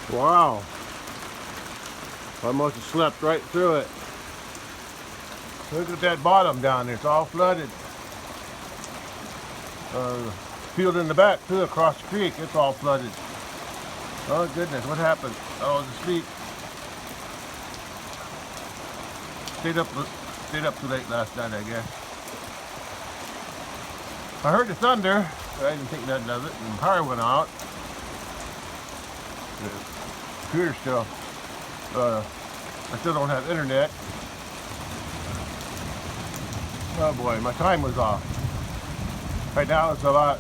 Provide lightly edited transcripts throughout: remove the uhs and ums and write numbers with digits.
Wow. I must have slept right through it. Look at that bottom down there. It's all flooded. Field in the back too, across the creek. It's all flooded. Oh goodness, what happened? I was asleep. Stayed up too late last night, I guess. I heard the thunder, but I didn't think nothing of it, and the power went out. The computer still, I still don't have internet. Oh boy, my time was off. Right now it's about,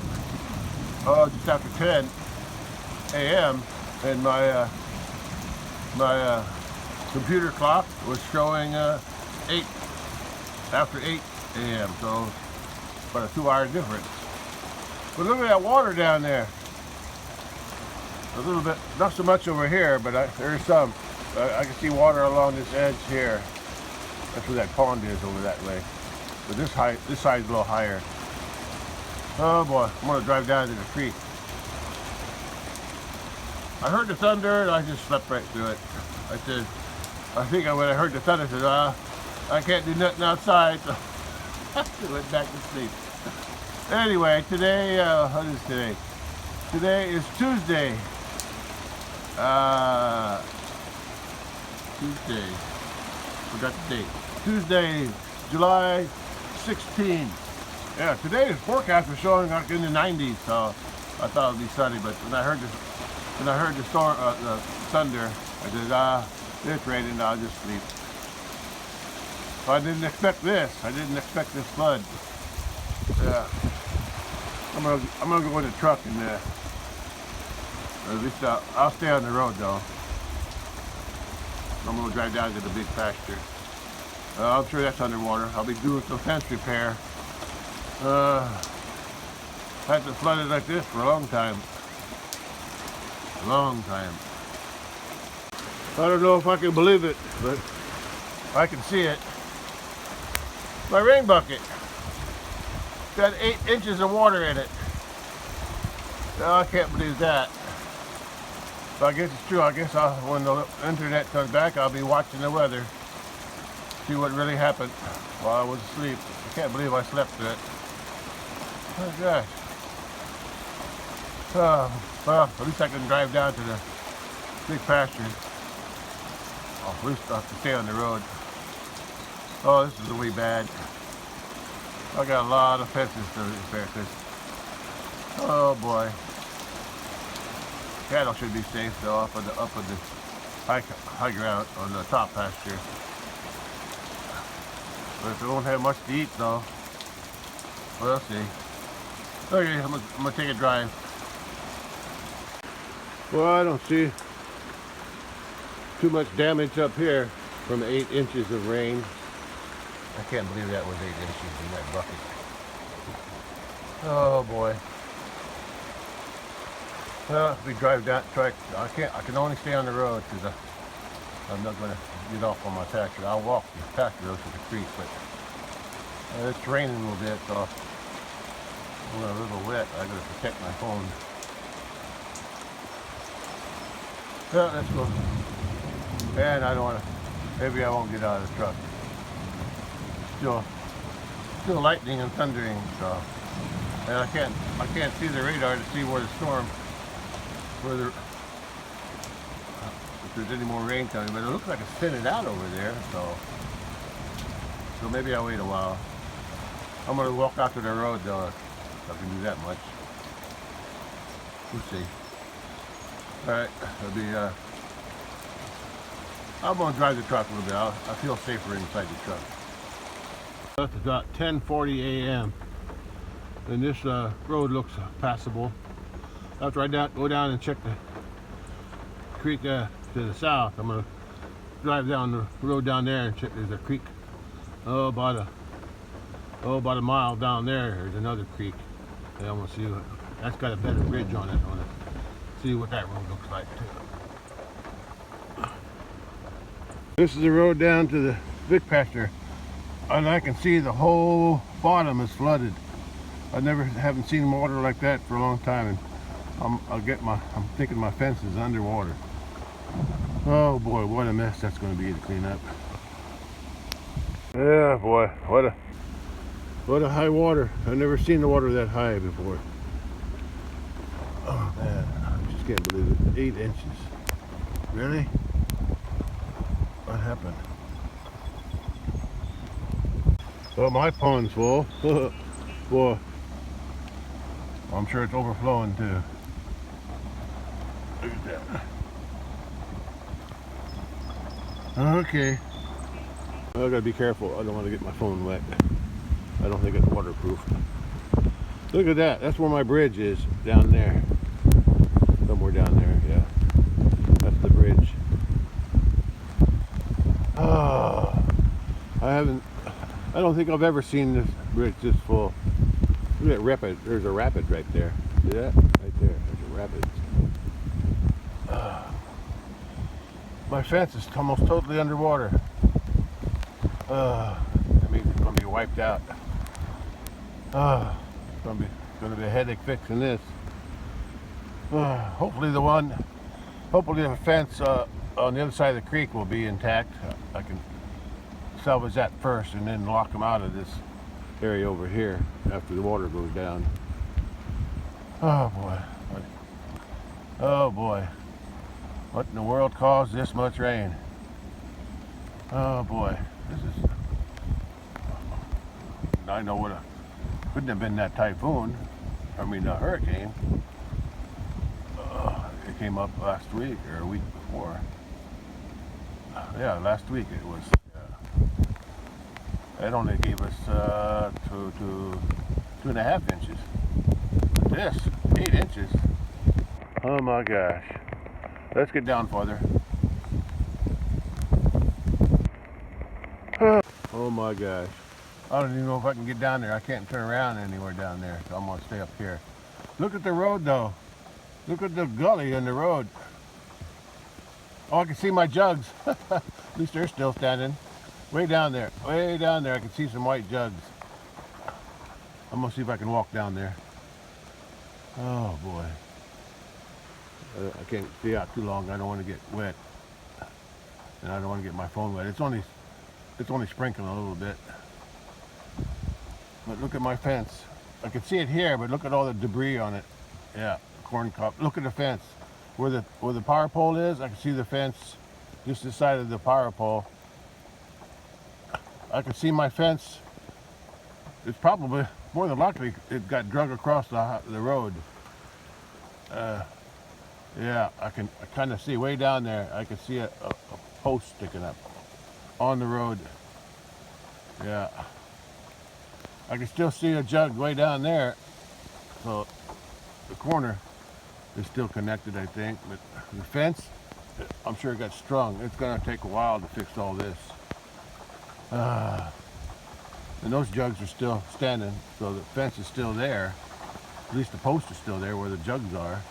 just after 10 a.m. and my computer clock was showing 8 after 8 a.m. So about a 2-hour difference. But look at that water down there. A little bit, not so much over here, but there's some. I can see water along this edge here. That's where that pond is over that way. But this side's a little higher. Oh boy, I'm gonna drive down to the creek. I heard the thunder and I just slept right through it. I think when I heard the thunder, I said, I can't do nothing outside, so I went back to sleep. Anyway, today, what is today? Today is Tuesday. Tuesday, forgot the date. Tuesday, July 16. Yeah, today's forecast was showing like in the 90s, so I thought it would be sunny. But when I heard the storm, the thunder, I said, it's raining. I'll just sleep. So I didn't expect this. I didn't expect this flood. Yeah, I'm gonna go in the truck and at least I'll stay on the road though. I'm gonna drive down to the big pasture. I'm sure that's underwater. I'll be doing some fence repair. Hasn't flooded like this for a long time. Long time. I don't know if I can believe it, but I can see it. My rain bucket got 8 inches of water in it. Oh, I can't believe that. But I guess it's true. I guess when the internet comes back, I'll be watching the weather. See what really happened while I was asleep. I can't believe I slept through it. Oh gosh. Well, at least I can drive down to the big pasture. Oh, at least I have to stay on the road. Oh, this is really bad. I got a lot of fences to repair this. Oh boy. Cattle should be safe though, up on the high ground on the top pasture. But they won't have much to eat though. We'll see. Okay, I'm gonna take a drive. Well, I don't see too much damage up here from 8 inches of rain. I can't believe that was 8 inches in that bucket. Oh boy. Well, if we drive down, I can only stay on the road because I'm not going to get off on my pasture. I'll walk the pasture road to the creek, but it's raining a little bit, so I'm a little wet. I got to protect my phone. Yeah, let's go. And I don't want to. Maybe I won't get out of the truck. Still lightning and thundering, so. And I can't see the radar to see where the storm. If there's any more rain coming, but it looks like it's thinning out over there, so maybe I'll wait a while. I'm gonna walk out to the road though, if I can do that much. We'll see. Alright, I'm gonna drive the truck a little bit. I feel safer inside the truck. It's about 10:40 a.m. and this road looks passable. After I go down and check the creek to the south, I'm gonna drive down the road down there and check. There's a creek. About a mile down there. There's another creek. And I'm gonna see what that's got a better bridge on it. I wanna see what that road looks like too. This is the road down to the big pasture, and I can see the whole bottom is flooded. Haven't seen water like that for a long time, and I'm thinking my fence is underwater. Oh boy, what a mess that's going to be to clean up. Yeah, boy, what a high water. I've never seen the water that high before. Oh man, I just can't believe it. 8 inches. Really? What happened? Well, my pond's full. Boy, I'm sure it's overflowing too. Look at that. Okay. I gotta be careful. I don't want to get my phone wet. I don't think it's waterproof. Look at that. That's where my bridge is, down there. Somewhere down there, yeah. That's the bridge. Oh, I don't think I've ever seen this bridge this full. Look at that rapid. There's a rapid right there. See that? Right there. There's a rapid. My fence is almost totally underwater. I mean, it's going to be wiped out. It's going to be a headache fixing this. Hopefully the fence on the other side of the creek will be intact. I can salvage that first and then lock them out of this area over here after the water goes down. Oh boy. Oh boy. What in the world caused this much rain? Oh boy. I know couldn't have been that typhoon. I mean, a hurricane. It came up last week or a week before. Yeah, last week it was. It only gave us 2.5 inches. This 8 inches. Oh my gosh. Let's get down farther. Oh my gosh. I don't even know if I can get down there. I can't turn around anywhere down there, so I'm gonna stay up here. Look at the road though. Look at the gully in the road. Oh, I can see my jugs. At least they're still standing. Way down there, I can see some white jugs. I'm gonna see if I can walk down there. Oh boy. I can't stay out too long. I don't want to get wet. And I don't want to get my phone wet. It's only sprinkling a little bit. But look at my fence. I can see it here, but look at all the debris on it. Yeah, corn cob. Look at the fence. Where the power pole is, I can see the fence just this side of the power pole. I can see my fence. It's probably, more than likely, it got drug across the road. Yeah, I kind of see way down there. I can see a post sticking up on the road. Yeah. I can still see a jug way down there. So the corner is still connected, I think. But the fence, I'm sure it got strung. It's going to take a while to fix all this. And those jugs are still standing, so the fence is still there. At least the post is still there where the jugs are.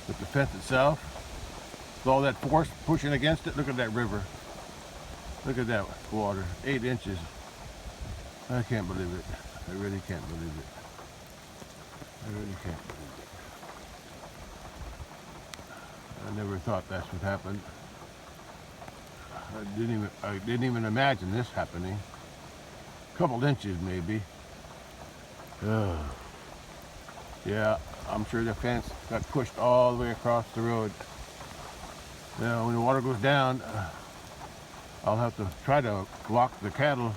But the fence itself, with all that force pushing against it, look at that river. Look at that water, 8 inches. I can't believe it. I really can't believe it. I really can't believe it. I never thought that's what happened. I didn't even imagine this happening. A couple inches maybe. Yeah, I'm sure the fence got pushed all the way across the road. Now, when the water goes down, I'll have to try to lock the cattle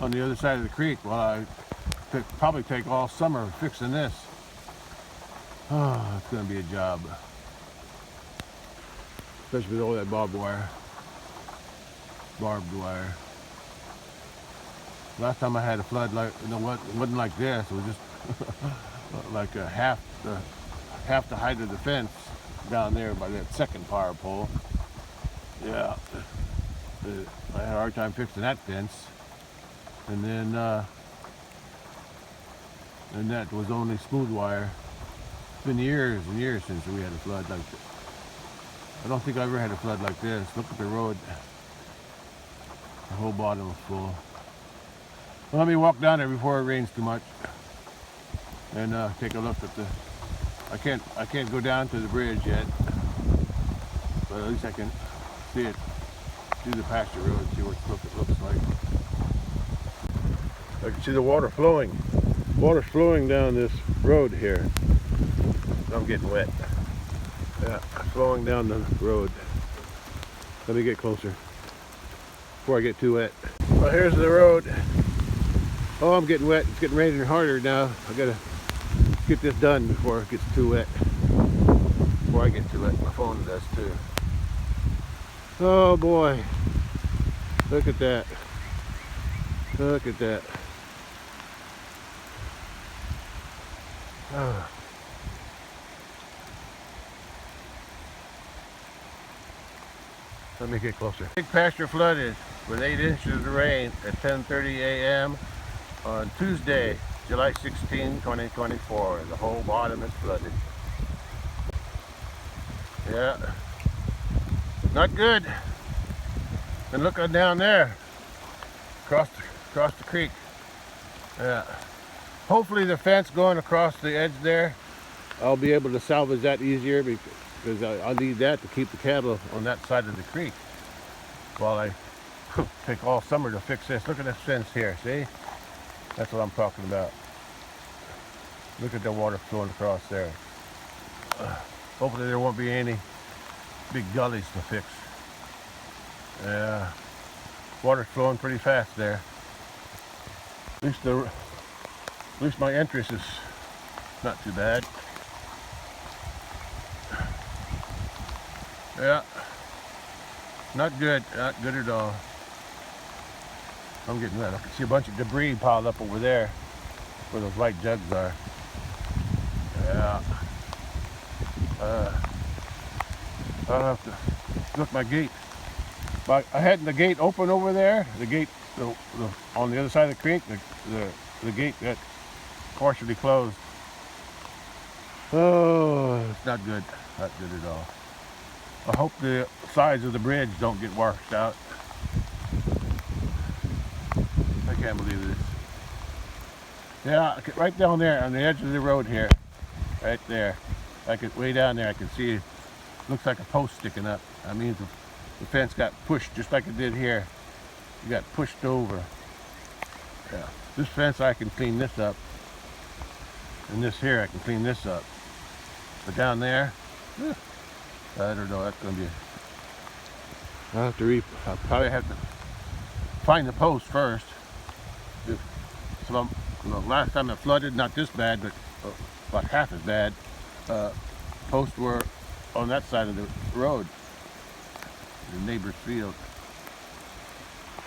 on the other side of the creek while I probably take all summer fixing this. Oh, it's going to be a job. Especially with all that barbed wire. Last time I had a flood, it wasn't like this. It was just like half the height of the fence down there by that second power pole. Yeah, I had a hard time fixing that fence. And then, and that was only smooth wire. It's been years and years since we had a flood like this. I don't think I ever had a flood like this. Look at the road. The whole bottom was full. Well, let me walk down there before it rains too much and take a look at I can't go down to the bridge yet, but at least I can see it through the pasture road, see what it looks like. I can see the water flowing. Water's flowing down this road here. I'm getting wet. Yeah, flowing down the road. Let me get closer before I get too wet. Well, here's the road. Oh, I'm getting wet. It's getting raining harder now. I gotta get this done before it gets too wet. Before I get too wet. My phone does too. Oh boy. Look at that. Look at that. Oh. Let me get closer. Big pasture flooded with 8 inches of rain at 10:30 a.m. on Tuesday, July 16, 2024. The whole bottom is flooded. Yeah, not good. And look down there, across the creek. Yeah. Hopefully the fence going across the edge there, I'll be able to salvage that easier because I'll need that to keep the cattle on that side of the creek while I take all summer to fix this. Look at this fence here, see? That's what I'm talking about. Look at the water flowing across there. Hopefully there won't be any big gullies to fix. Yeah, water's flowing pretty fast there. At least my entrance is not too bad. Yeah, not good at all. I'm getting wet. I can see a bunch of debris piled up over there where those white jugs are. Yeah. I'll have to look my gate. But I had the gate open over there. The gate on the other side of the creek. The gate got partially closed. Oh, it's not good. Not good at all. I hope the sides of the bridge don't get washed out. I can't believe this. Yeah, right down there on the edge of the road here. Right there. Way down there I can see, looks like a post sticking up. That means the fence got pushed just like it did here. It got pushed over. Yeah. This fence I can clean this up. And this here I can clean this up. But down there, I don't know, that's gonna be I'll probably have to find the post first. So the last time it flooded, not this bad, but about half as bad. Posts were on that side of the road, the neighbor's field.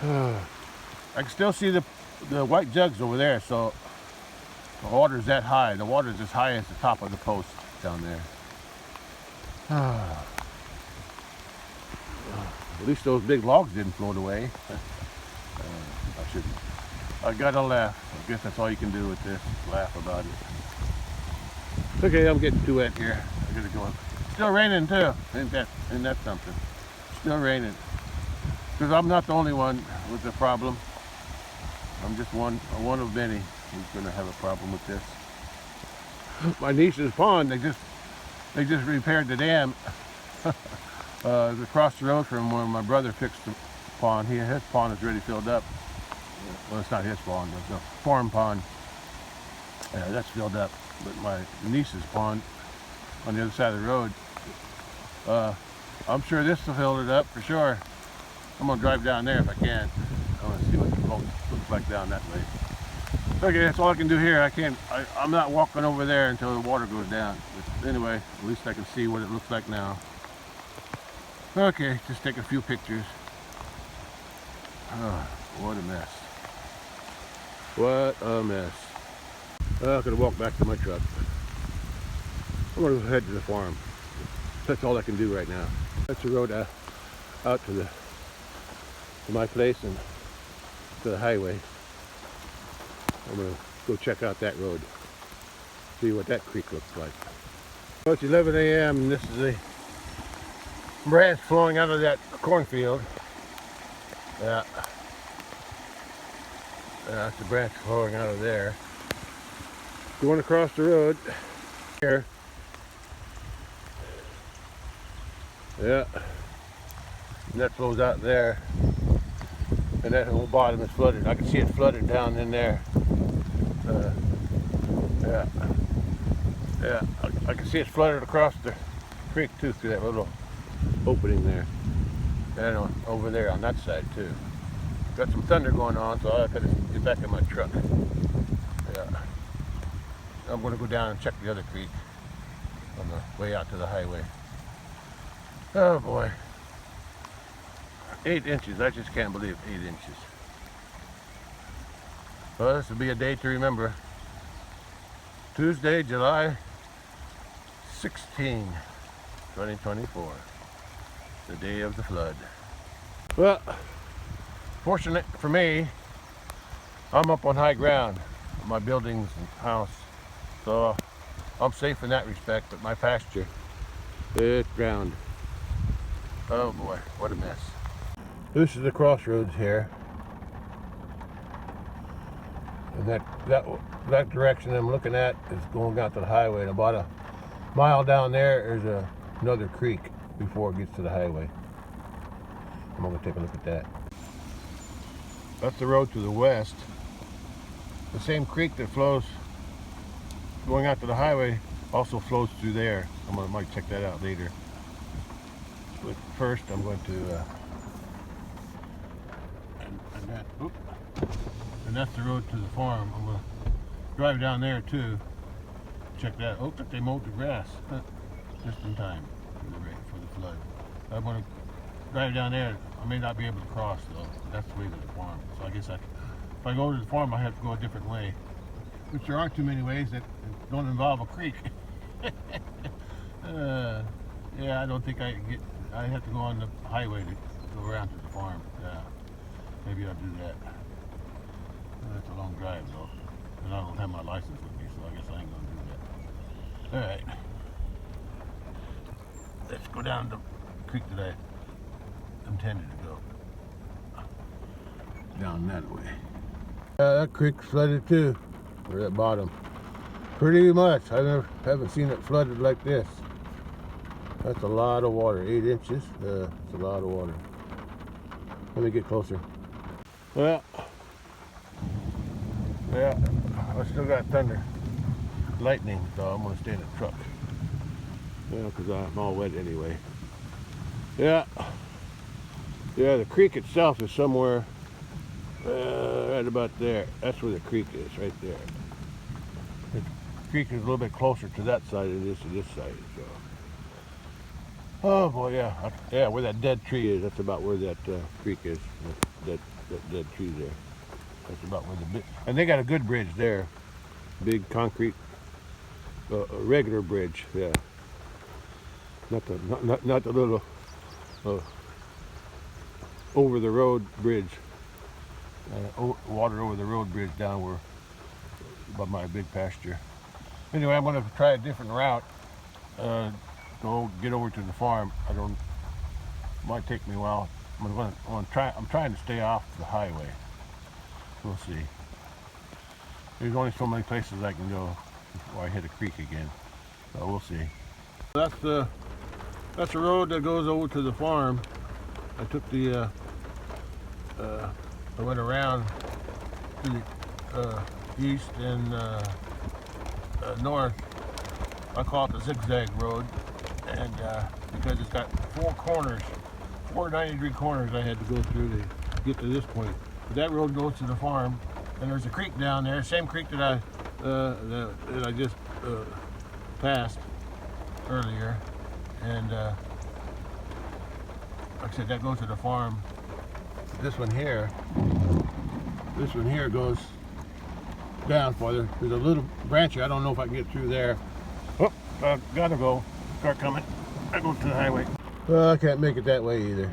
I can still see the white jugs over there, so the water's that high. The water's as high as the top of the post down there. At least those big logs didn't float away. I gotta laugh. I guess that's all you can do with this, laugh about it. Okay, I'm getting too wet here. I gotta go. Still raining too. Ain't that something? Still raining. Because I'm not the only one with the problem. I'm just one of many who's gonna have a problem with this. My niece's pond, they just repaired the dam across the road from where my brother fixed the pond. His pond is already filled up. Well, it's not his pond, it's a farm pond. Yeah, that's filled up. But my niece's pond on the other side of the road, I'm sure this will fill it up for sure. I'm gonna drive down there if I can. I want to see what the boat looks like down that way. Okay, that's all I can do here. I'm not walking over there until the water goes down. But anyway, at least I can see what it looks like now. Okay, just take a few pictures. Oh, what a mess. What a mess. I'm gonna walk back to my truck. I'm gonna head to the farm. That's all I can do right now. That's the road out to my place and to the highway. I'm gonna go check out that road, see what that creek looks like. Well, it's 11 a.m. and this is the branch flowing out of that cornfield. Yeah. That's the branch flowing out of there. Going across the road here, Yeah. And that flows out there. And that whole bottom is flooded. I can see it flooded down in there. Yeah. Yeah. I can see it flooded across the creek too through that little opening there. And over there on that side too. Got some thunder going on, so I gotta get back in my truck. Yeah. I'm gonna go down and check the other creek on the way out to the highway. Oh boy. 8 inches. I just can't believe 8 inches. Well, this will be a day to remember. Tuesday, July 16, 2024. The day of the flood. Well, fortunate for me, I'm up on high ground, my buildings and house, so I'm safe in that respect, but my pasture, it's drowned. Oh boy, what a mess. This is the crossroads here. And that direction I'm looking at is going out to the highway, and about a mile down there is another creek before it gets to the highway. I'm going to take a look at that. That's the road to the west. The same creek that flows going out to the highway also flows through there. Might check that out later. But first I'm going to and that's the road to the farm. I'm going to drive down there too. Check that. Oh, but they mowed the grass just in time for the flood. I'm going to drive down there. I may not be able to cross though. That's the way to the farm. So I guess if I go to the farm, I have to go a different way. Which there aren't too many ways that don't involve a creek. Yeah, I don't think I can get. I have to go on the highway to go around to the farm. Yeah, maybe I'll do that. That's a long drive though, and I don't have my license with me, so I guess I ain't gonna do that. All right, let's go down the creek that I intended to go. Down that way. That creek's flooded too, or that bottom. Pretty much. Haven't seen it flooded like this. That's a lot of water. 8 inches. It's a lot of water. Let me get closer. Well, yeah, I still got thunder, lightning, so I'm gonna stay in the truck. Yeah, because I'm all wet anyway. Yeah, the creek itself is somewhere right about there. That's where the creek is, right there. The creek is a little bit closer to that side than it is to this side. So, oh boy, yeah, where that dead tree is. That's about where that creek is. That dead tree there. That's about where and they got a good bridge there, big concrete, regular bridge. Yeah, not the little over the road bridge, water over the road bridge down where by my big pasture. Anyway, I'm going to try a different route. Go get over to the farm. Might take me a while. I'm trying to stay off the highway. We'll see. There's only so many places I can go before I hit a creek again. So we'll see. That's the road that goes over to the farm. I took the I went around to the east and north. I call it the zigzag road, and because it's got 4 corners, 4 90-degree corners I had to go through to get to this point. But that road goes to the farm, and there's a creek down there, same creek that I just passed earlier, and like I said, that goes to the farm. This one here goes down farther. There's a little branch here. I don't know if I can get through there. Oh, I gotta go. Car coming. I go to the highway. I can't make it that way either.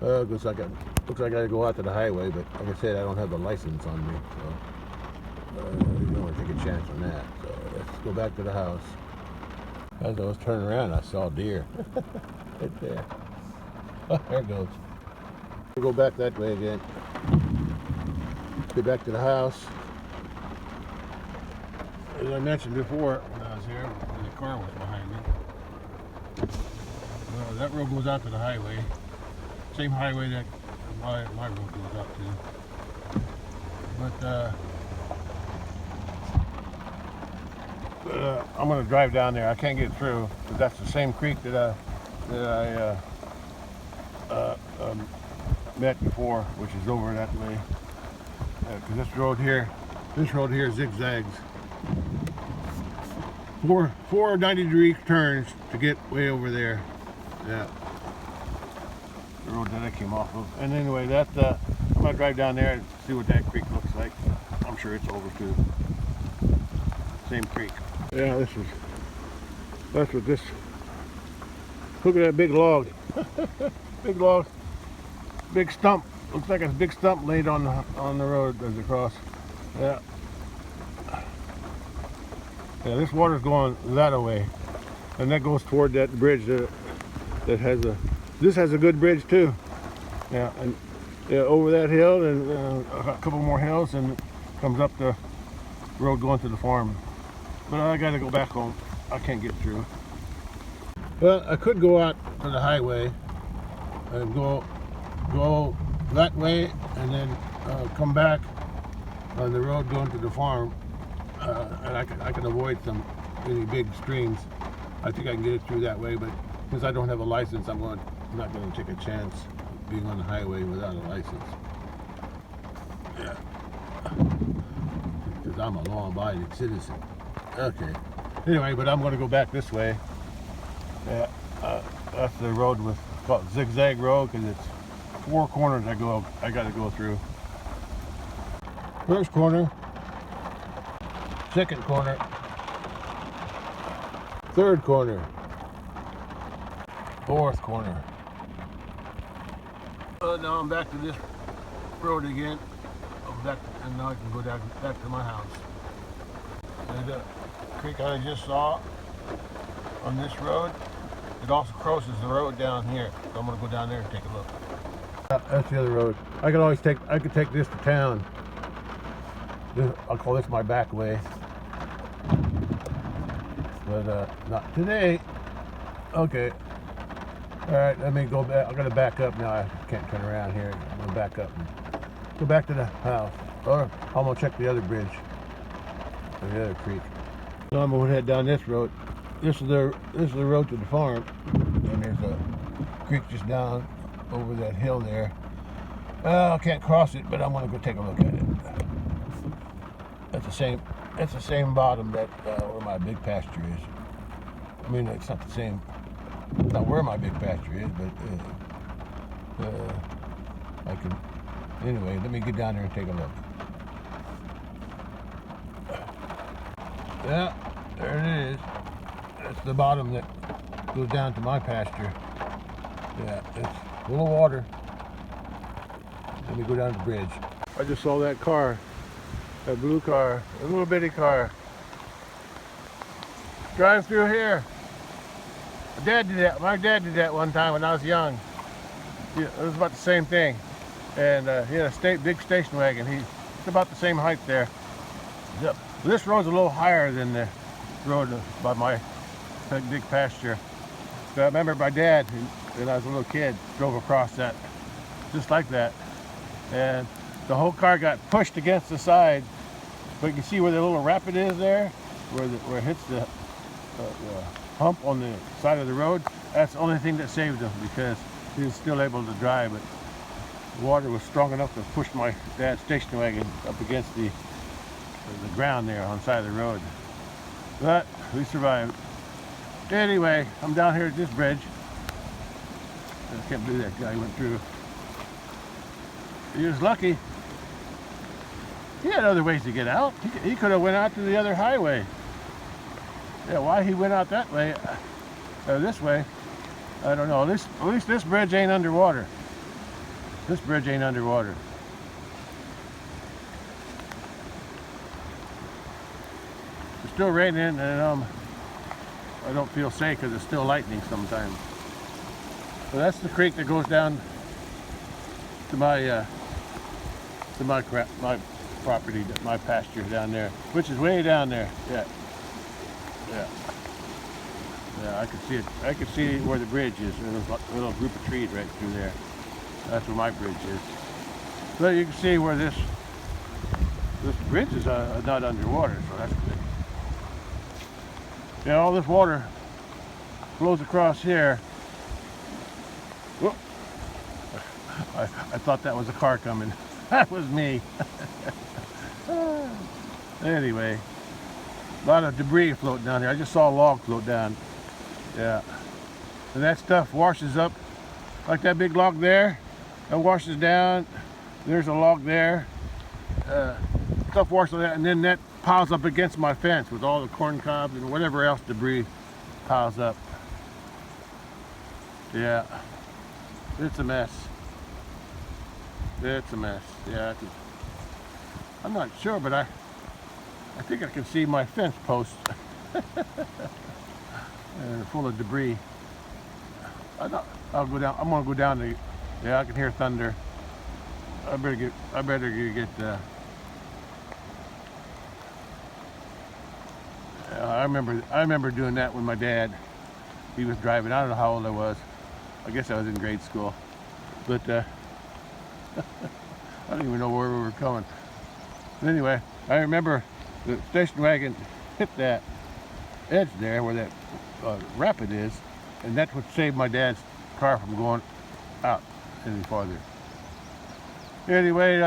Looks like I gotta go out to the highway, but like I said, I don't have the license on me, so you don't want to take a chance on that. So let's go back to the house. As I was turning around, I saw a deer right there. Oh, there it goes. We'll go back that way again. Get back to the house. As I mentioned before, when I was here, the car was behind me. Well, that road goes out to the highway. Same highway that my road goes out to. But I'm going to drive down there. I can't get through, but that's the same creek that I met before, which is over that way. Because this road here zigzags. Four 90-degree turns to get way over there. Yeah, the road that I came off of. And anyway, I'm gonna drive down there and see what that creek looks like. I'm sure it's over too. Same creek. Yeah, that's what this. Look at that big log. Big log. Big stump. Looks like a big stump laid on the road as it across. Yeah. Yeah, this water's going that way, and that goes toward that bridge that has a. This has a good bridge too. Yeah, and yeah, over that hill and a couple more hills, and it comes up the road going to the farm. But I got to go back home. I can't get through. Well, I could go out to the highway and go that way, and then come back on the road going to the farm. And I can avoid any big streams. I think I can get it through that way, but since I don't have a license, I'm not going to take a chance being on the highway without a license. Yeah, because I'm a law-abiding citizen. Okay. Anyway, but I'm going to go back this way. Yeah, that's the road with called zigzag road because it's 4 corners I got to go through. First corner. Second corner, third corner, fourth corner. Now I'm back to this road again. And now I can go back to my house. And the creek I just saw on this road, it also crosses the road down here. So I'm gonna go down there and take a look. That's the other road. I could take this to town. I'll call this my back way. But not today. Okay. All right, let me go back. I'm gonna back up now. I can't turn around here. I'm gonna back up and go back to the house. Or I'm gonna check the other bridge, or the other creek. So I'm gonna head down this road. This is the road to the farm, and there's a creek just down over that hill there. I can't cross it, but I'm gonna go take a look at it. It's the same bottom that where my big pasture is. I mean, it's not the same, not where my big pasture is, but I can. Anyway, let me get down there and take a look. Yeah, there it is. That's the bottom that goes down to my pasture. Yeah, it's full of water. Let me go down the bridge. I just saw that car. That blue car, a little bitty car. Drive through here. My dad did that one time when I was young. It was about the same thing. And he had a big station wagon. It's about the same height there. Yep. This road's a little higher than the road by my big pasture. So I remember my dad, when I was a little kid, drove across that, just like that. And the whole car got pushed against the side. But you can see where the little rapid is there, where it hits the hump on the side of the road. That's the only thing that saved him, because he was still able to drive, but the water was strong enough to push my dad's station wagon up against the ground there on the side of the road. But we survived. Anyway, I'm down here at this bridge. I can't believe that guy went through. He was lucky. He had other ways to get out. He could have went out to the other highway. Yeah, why he went out that way, this way, I don't know. At least this bridge ain't underwater. This bridge ain't underwater. It's still raining, and I don't feel safe because it's still lightning sometimes. So that's the creek that goes down to my property, my pasture down there, which is way down there. Yeah. Yeah, I can see it. I can see where the bridge is. There's a little group of trees right through there. That's where my bridge is. But you can see where this bridge is not underwater, so that's good. Yeah, all this water flows across here. Whoop. I thought that was a car coming. That was me. Anyway, a lot of debris floating down here. I just saw a log float down. Yeah. And that stuff washes up, like that big log there. That washes down. There's a log there. Stuff washes that, and then that piles up against my fence with all the corn cobs and whatever else debris piles up. Yeah. It's a mess. It's a mess. Yeah. I'm not sure, but I think I can see my fence posts. Full of debris. I'll go down. I'm gonna go down to. Yeah, I can hear thunder. I better get. I remember doing that with my dad. He was driving. I don't know how old I was. I guess I was in grade school. But I don't even know where we were going. But anyway, I remember the station wagon hit that edge there where that rapid is, and that's what saved my dad's car from going out any farther. Anyway,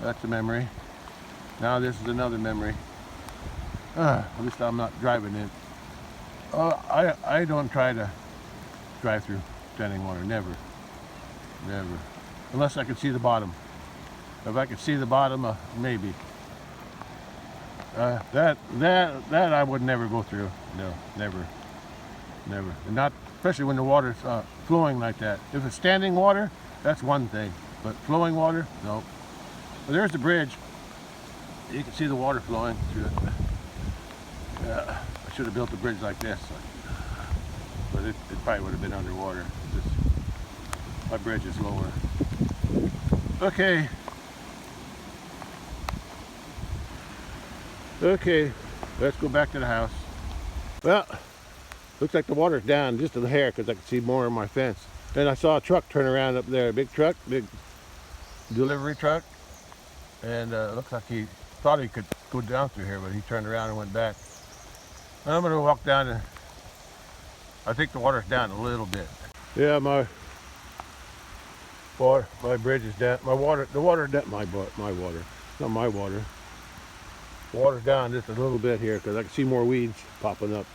that's a memory. Now this is another memory. At least I'm not driving it. I don't try to drive through standing water. Never. Unless I can see the bottom. If I could see the bottom, maybe. That I would never go through. No, never. And not, especially when the water's flowing like that. If it's standing water, that's one thing. But flowing water, no. Well, there's the bridge. You can see the water flowing through it. I should have built a bridge like this, but it probably would have been underwater. My bridge is lower. Okay. Okay, let's go back to the house. Well, looks like the water's down just a hair because I can see more of my fence. And I saw a truck turn around up there, a big truck, big delivery truck. And it looks like he thought he could go down through here, but he turned around and went back. I'm gonna walk down and I think the water's down a little bit. Yeah, my bridge is down. The water, not my water. The water's down just a little bit here because I can see more weeds popping up.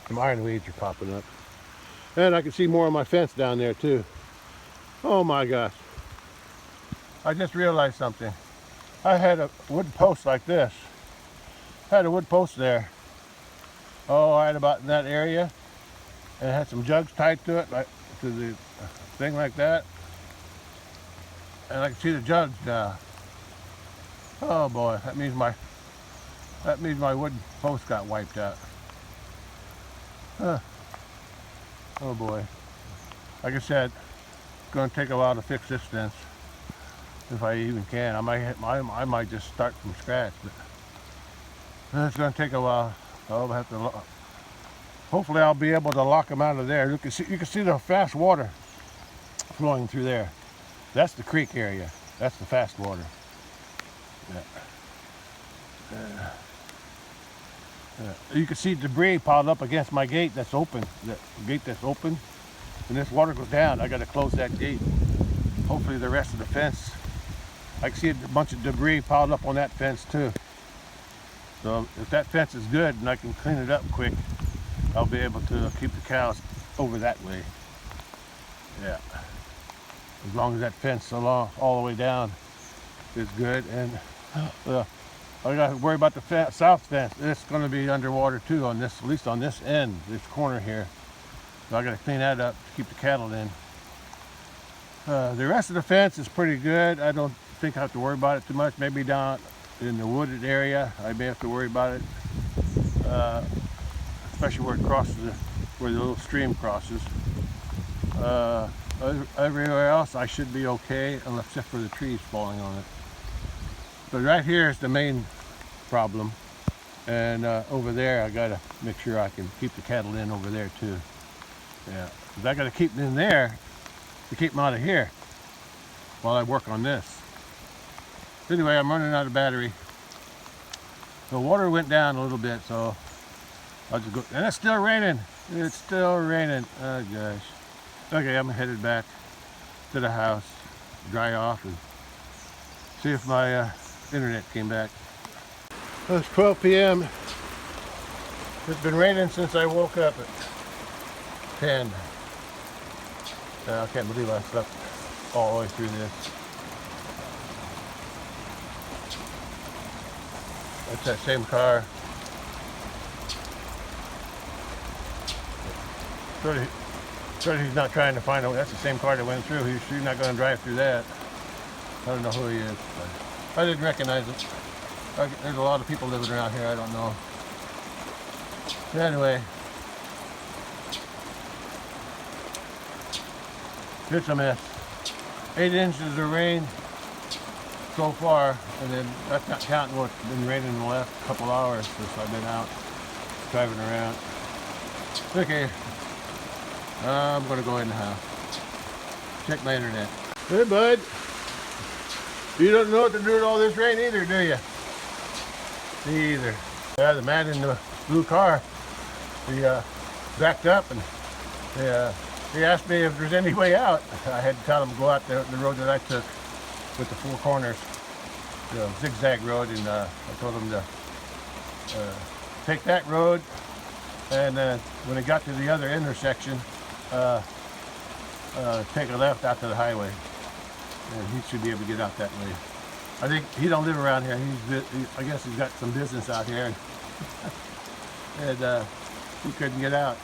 Some iron weeds are popping up. And I can see more of my fence down there too. Oh my gosh. I just realized something. I had a wood post like this. I had a wood post there. Oh, I had about in that area. And it had some jugs tied to it, like to the thing like that. And I can see the jugs now. Oh boy, that means my wooden post got wiped out. Oh boy. Like I said, it's going to take a while to fix this fence, if I even can. I might just start from scratch, but it's going to take a while. I'll have to. Hopefully, I'll be able to lock them out of there. You can see the fast water flowing through there. That's the creek area. That's the fast water. Yeah. You can see debris piled up against my gate that's open. The gate that's open. And this water goes down. I got to close that gate. Hopefully the rest of the fence. I can see a bunch of debris piled up on that fence too. So if that fence is good and I can clean it up quick, I'll be able to keep the cows over that way. Yeah. As long as that fence all the way down is good. And I got to worry about the south fence. It's going to be underwater too on this, at least on this end, this corner here. So I got to clean that up to keep the cattle in. The rest of the fence is pretty good. I don't think I have to worry about it too much. Maybe down in the wooded area, I may have to worry about it, especially where it crosses, where the little stream crosses. Everywhere else, I should be okay, except for the trees falling on it. But right here is the main problem. And over there, I gotta make sure I can keep the cattle in over there too. Yeah, 'cause I gotta keep them in there to keep them out of here while I work on this. Anyway, I'm running out of battery. The water went down a little bit, so I'll just go. And it's still raining. It's still raining. Oh gosh. Okay, I'm headed back to the house, dry off, and see if my internet came back. It's 12 p.m. It's been raining since I woke up at 10. I can't believe I slept all the way through this. That's that same car. Sure he's not trying to find out. That's the same car that went through. He's not going to drive through that. I don't know who he is. I didn't recognize it. There's a lot of people living around here. I don't know. Anyway, it's a mess. 8 inches of rain so far, and then that's not counting what's been raining in the last couple hours since I've been out driving around. Okay, I'm gonna go in the house. Check my internet. Hey bud, you don't know what to do with all this rain either, do you? Me either. Yeah, the man in the blue car, he backed up and he asked me if there's any way out. I had to tell him to go out the road that I took with the 4 corners, the zigzag road, and I told him to take that road, and when he got to the other intersection, take a left out to the highway, and he should be able to get out that way. I think he don't live around here. I guess he's got some business out here, and he couldn't get out.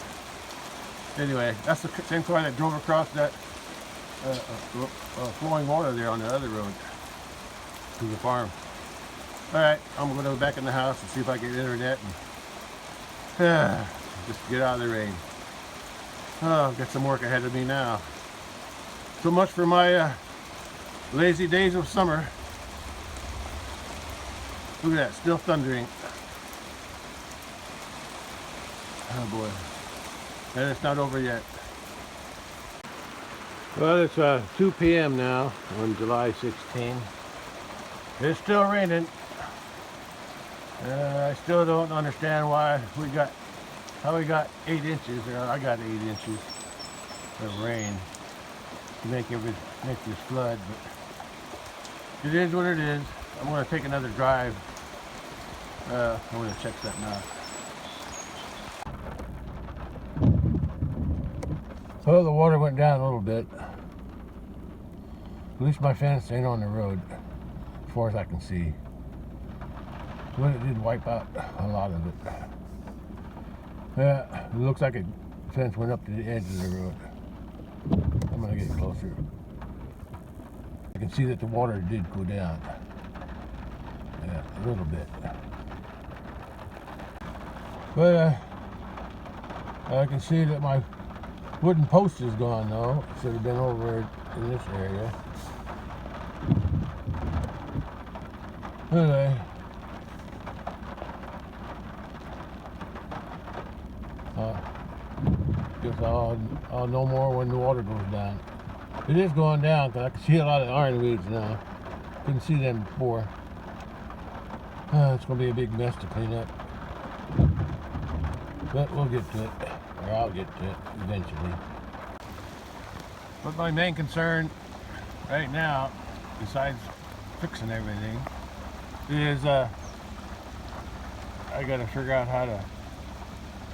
Anyway, that's the same car that drove across that flowing water there on the other road to the farm. All right, I'm going to go back in the house and see if I can get internet and just get out of the rain. Oh, I've got some work ahead of me now. So much for my lazy days of summer. Look at that, still thundering. Oh boy. And it's not over yet. Well, it's 2 p.m. now on July 16. It's still raining. I still don't understand how we got 8 inches, or I got 8 inches of rain to make this flood, but it is what it is. I'm going to take another drive. I'm going to check something out. Well, the water went down a little bit. At least my fence ain't on the road, as far as I can see. But it did wipe out a lot of it. Yeah, it looks like the fence went up to the edge of the road. I'm gonna get closer. I can see that the water did go down. Yeah, a little bit. But I can see that my wooden post is gone though. It should have been over in this area. Anyway. Guess I'll know more when the water goes down. It is going down because I can see a lot of ironweeds now. Couldn't see them before. It's going to be a big mess to clean up. But we'll get to it. Or I'll get to it eventually. But my main concern right now, besides fixing everything, is I got to figure out how to,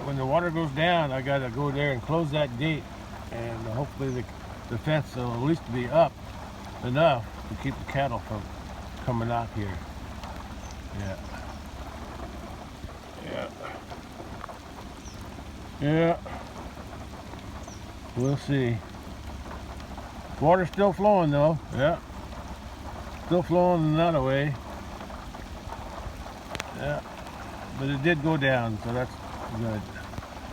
when the water goes down, I got to go there and close that gate, and hopefully the fence will at least be up enough to keep the cattle from coming out here. Yeah. Yeah. Yeah. We'll see. Water's still flowing though. Yeah. Still flowing another way. Yeah. But it did go down, so that's good.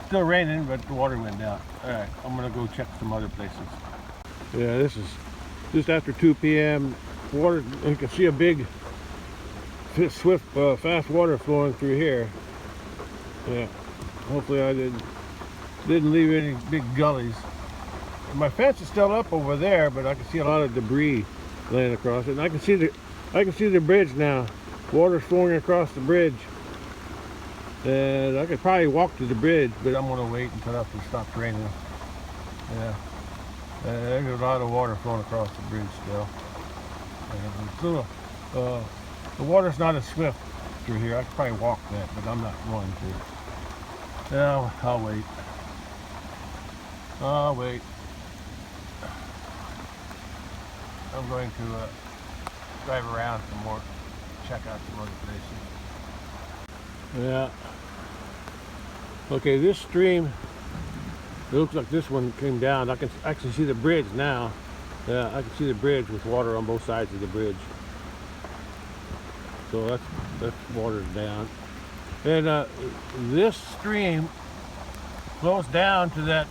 Still raining, but the water went down. Alright, I'm gonna go check some other places. Yeah, this is just after 2 p.m. Water, you can see a big, swift, fast water flowing through here. Yeah. Hopefully I didn't leave any big gullies. My fence is still up over there, but I can see a lot of debris laying across it. And I can see the bridge now. Water's flowing across the bridge. And I could probably walk to the bridge, but I'm gonna wait until after it stops raining. Yeah. There's a lot of water flowing across the bridge still. And the water's not as swift through here. I could probably walk that, but I'm not going to. Yeah, I'll wait. I'll wait. I'm going to drive around some more, check out some other places. Yeah. Okay, this stream, it looks like this one came down. I can actually see the bridge now. Yeah, I can see the bridge with water on both sides of the bridge. So that's water's down. And this stream flows down to that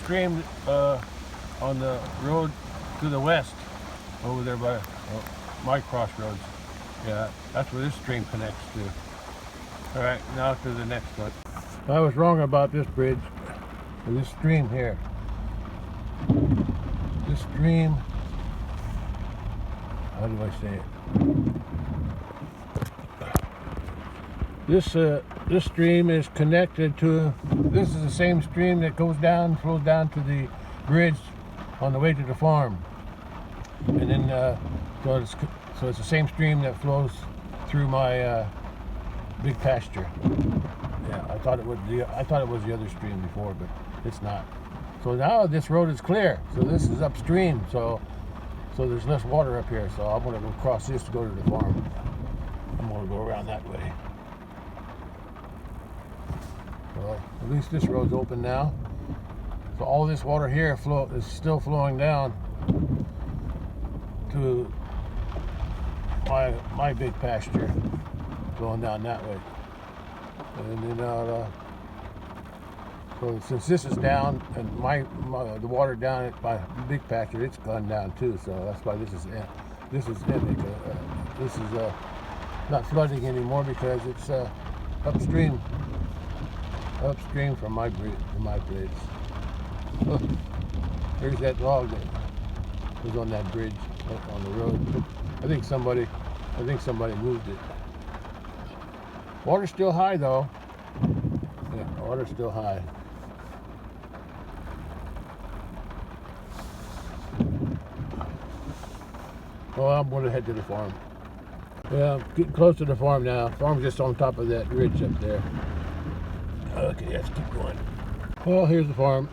stream on the road to the west over there by my crossroads. Yeah, that's where this stream connects to. All right, now to the next one. I was wrong about this bridge, or this stream here. This stream, how do I say it? This stream is connected to, this is the same stream that flows down to the bridge on the way to the farm. And then, so it's the same stream that flows through my big pasture. Yeah, I thought it was the other stream before, but it's not. So now this road is clear. So this is upstream. So there's less water up here. So I'm gonna go cross this to go to the farm. I'm gonna go around that way. So at least this road's open now. So all this water here is still flowing down to my big pasture, going down that way. And then so since this is down and the water down at my big pasture, it's gone down too. So that's why this is ending. This is not flooding anymore because it's upstream from my place. Look, there's that log that was on that bridge on the road. I think somebody moved it. Water's still high though. Yeah, water's still high. Well, I'm going to head to the farm. Yeah, I'm getting close to the farm now. Farm's just on top of that ridge up there. Okay, let's keep going. Well, here's the farm.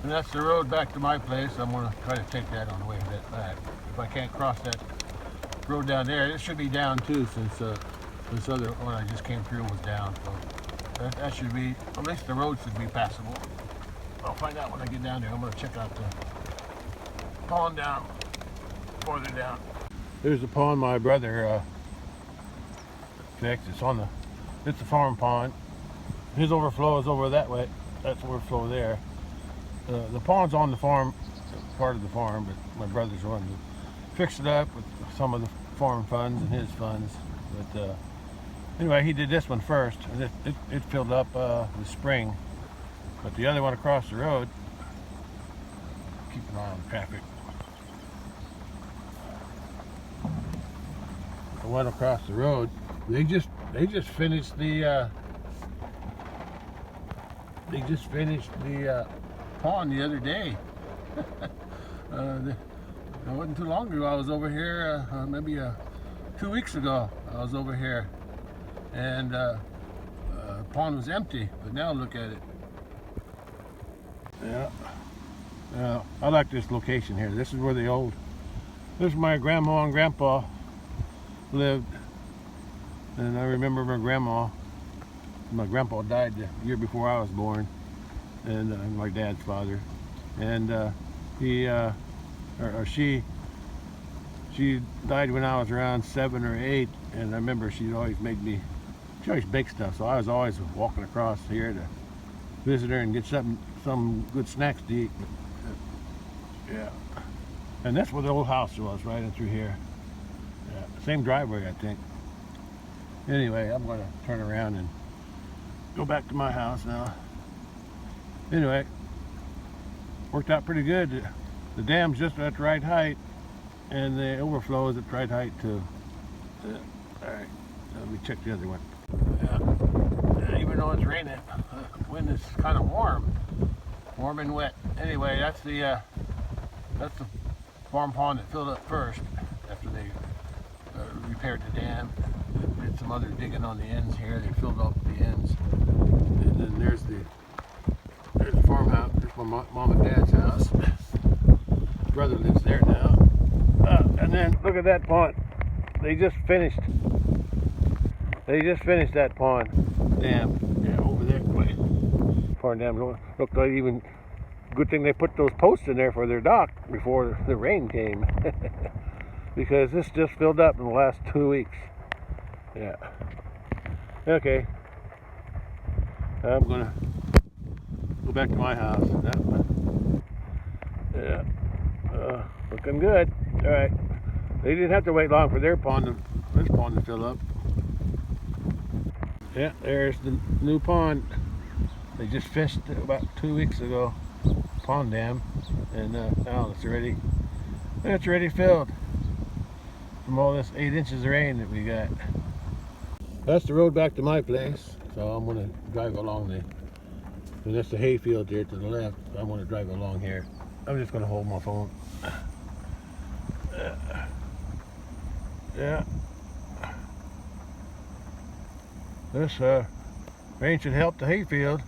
And that's the road back to my place. I'm going to try to take that on the way back. If I can't cross that road down there, it should be down too, since this other one I just came through was down. So that should be, at least the road should be passable. I'll find out when I get down there. I'm going to check out the pond down, farther down. There's the pond my brother fixed. It's the farm pond. His overflow is over that way. That's overflow there. The pond's on the farm, part of the farm, but my brother's the one who fixed it up with some of the farm funds and his funds. But anyway, he did this one first, and it filled up this spring. But the other one across the road, keep an eye on traffic. The one across the road, they just finished the pond the other day. It wasn't too long ago. I was over here, maybe 2 weeks ago. I was over here, and the pond was empty. But now look at it. Yeah, I like this location here. This is where this is my grandma and grandpa lived, and I remember my grandpa died the year before I was born, and my dad's father, and she died when I was around 7 or 8, and I remember she always baked stuff, so I was always walking across here to visit her and get some good snacks to eat. Yeah, and that's where the old house was, right in through here. Yeah. Same driveway, I think. Anyway, I'm going to turn around and go back to my house now. Anyway, worked out pretty good. The dam's just at the right height, and the overflow is at the right height too. Alright, let me check the other one. Yeah, even though it's raining, the wind is kind of warm and wet. Anyway, that's the farm pond that filled up first after they repaired the dam. Did some other digging on the ends here. They filled up the ends, and then there's the farmhouse. There's my mom and dad's house. Brother lives there now. And then look at that pond. They just finished that pond dam. Yeah, over there. Pond dam looked like even good thing they put those posts in there for their dock before the rain came. Because this just filled up in the last 2 weeks. Yeah. Okay. I'm gonna go back to my house. Yeah. Looking good. All right. They didn't have to wait long for this pond to fill up. Yeah, there's the new pond. They just fished it about 2 weeks ago. Pond dam, and now it's already filled from all this 8 inches of rain that we got. That's the road back to my place, so I'm gonna drive along and that's the hay field there to the left. So I'm gonna drive along here. I'm just gonna hold my phone. Yeah. This rain should help the hay field.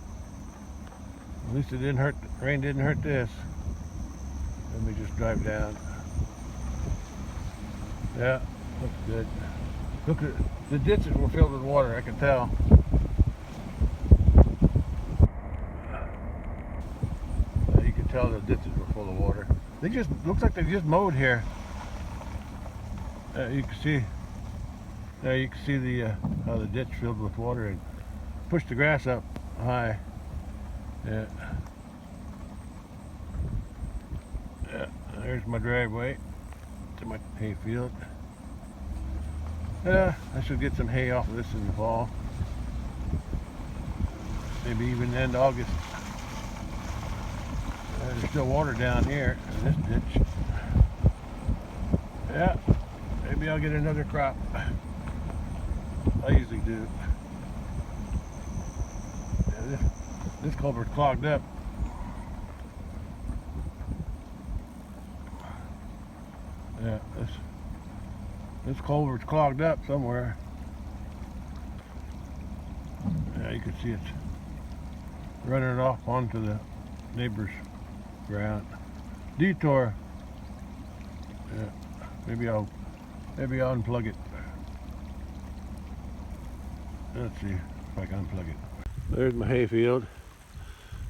At least it didn't hurt. Rain didn't hurt this. Let me just drive down. Yeah, looks good. Look at the ditches were filled with water. I can tell. You can tell the ditches were full of water. They just looks like they just mowed here. You can see. You can see the how the ditch filled with water and pushed the grass up high. Yeah. Yeah. There's my driveway to my hay field. Yeah, I should get some hay off of this in the fall. Maybe even end August. There's still water down here in this ditch. Yeah, maybe I'll get another crop. I usually do. Yeah, this culvert's clogged up. Yeah, this culvert's clogged up somewhere. Yeah, you can see it's running it off onto the neighbor's ground. Detour. Yeah, maybe I'll unplug it. Let's see if I can unplug it. There's my hay field.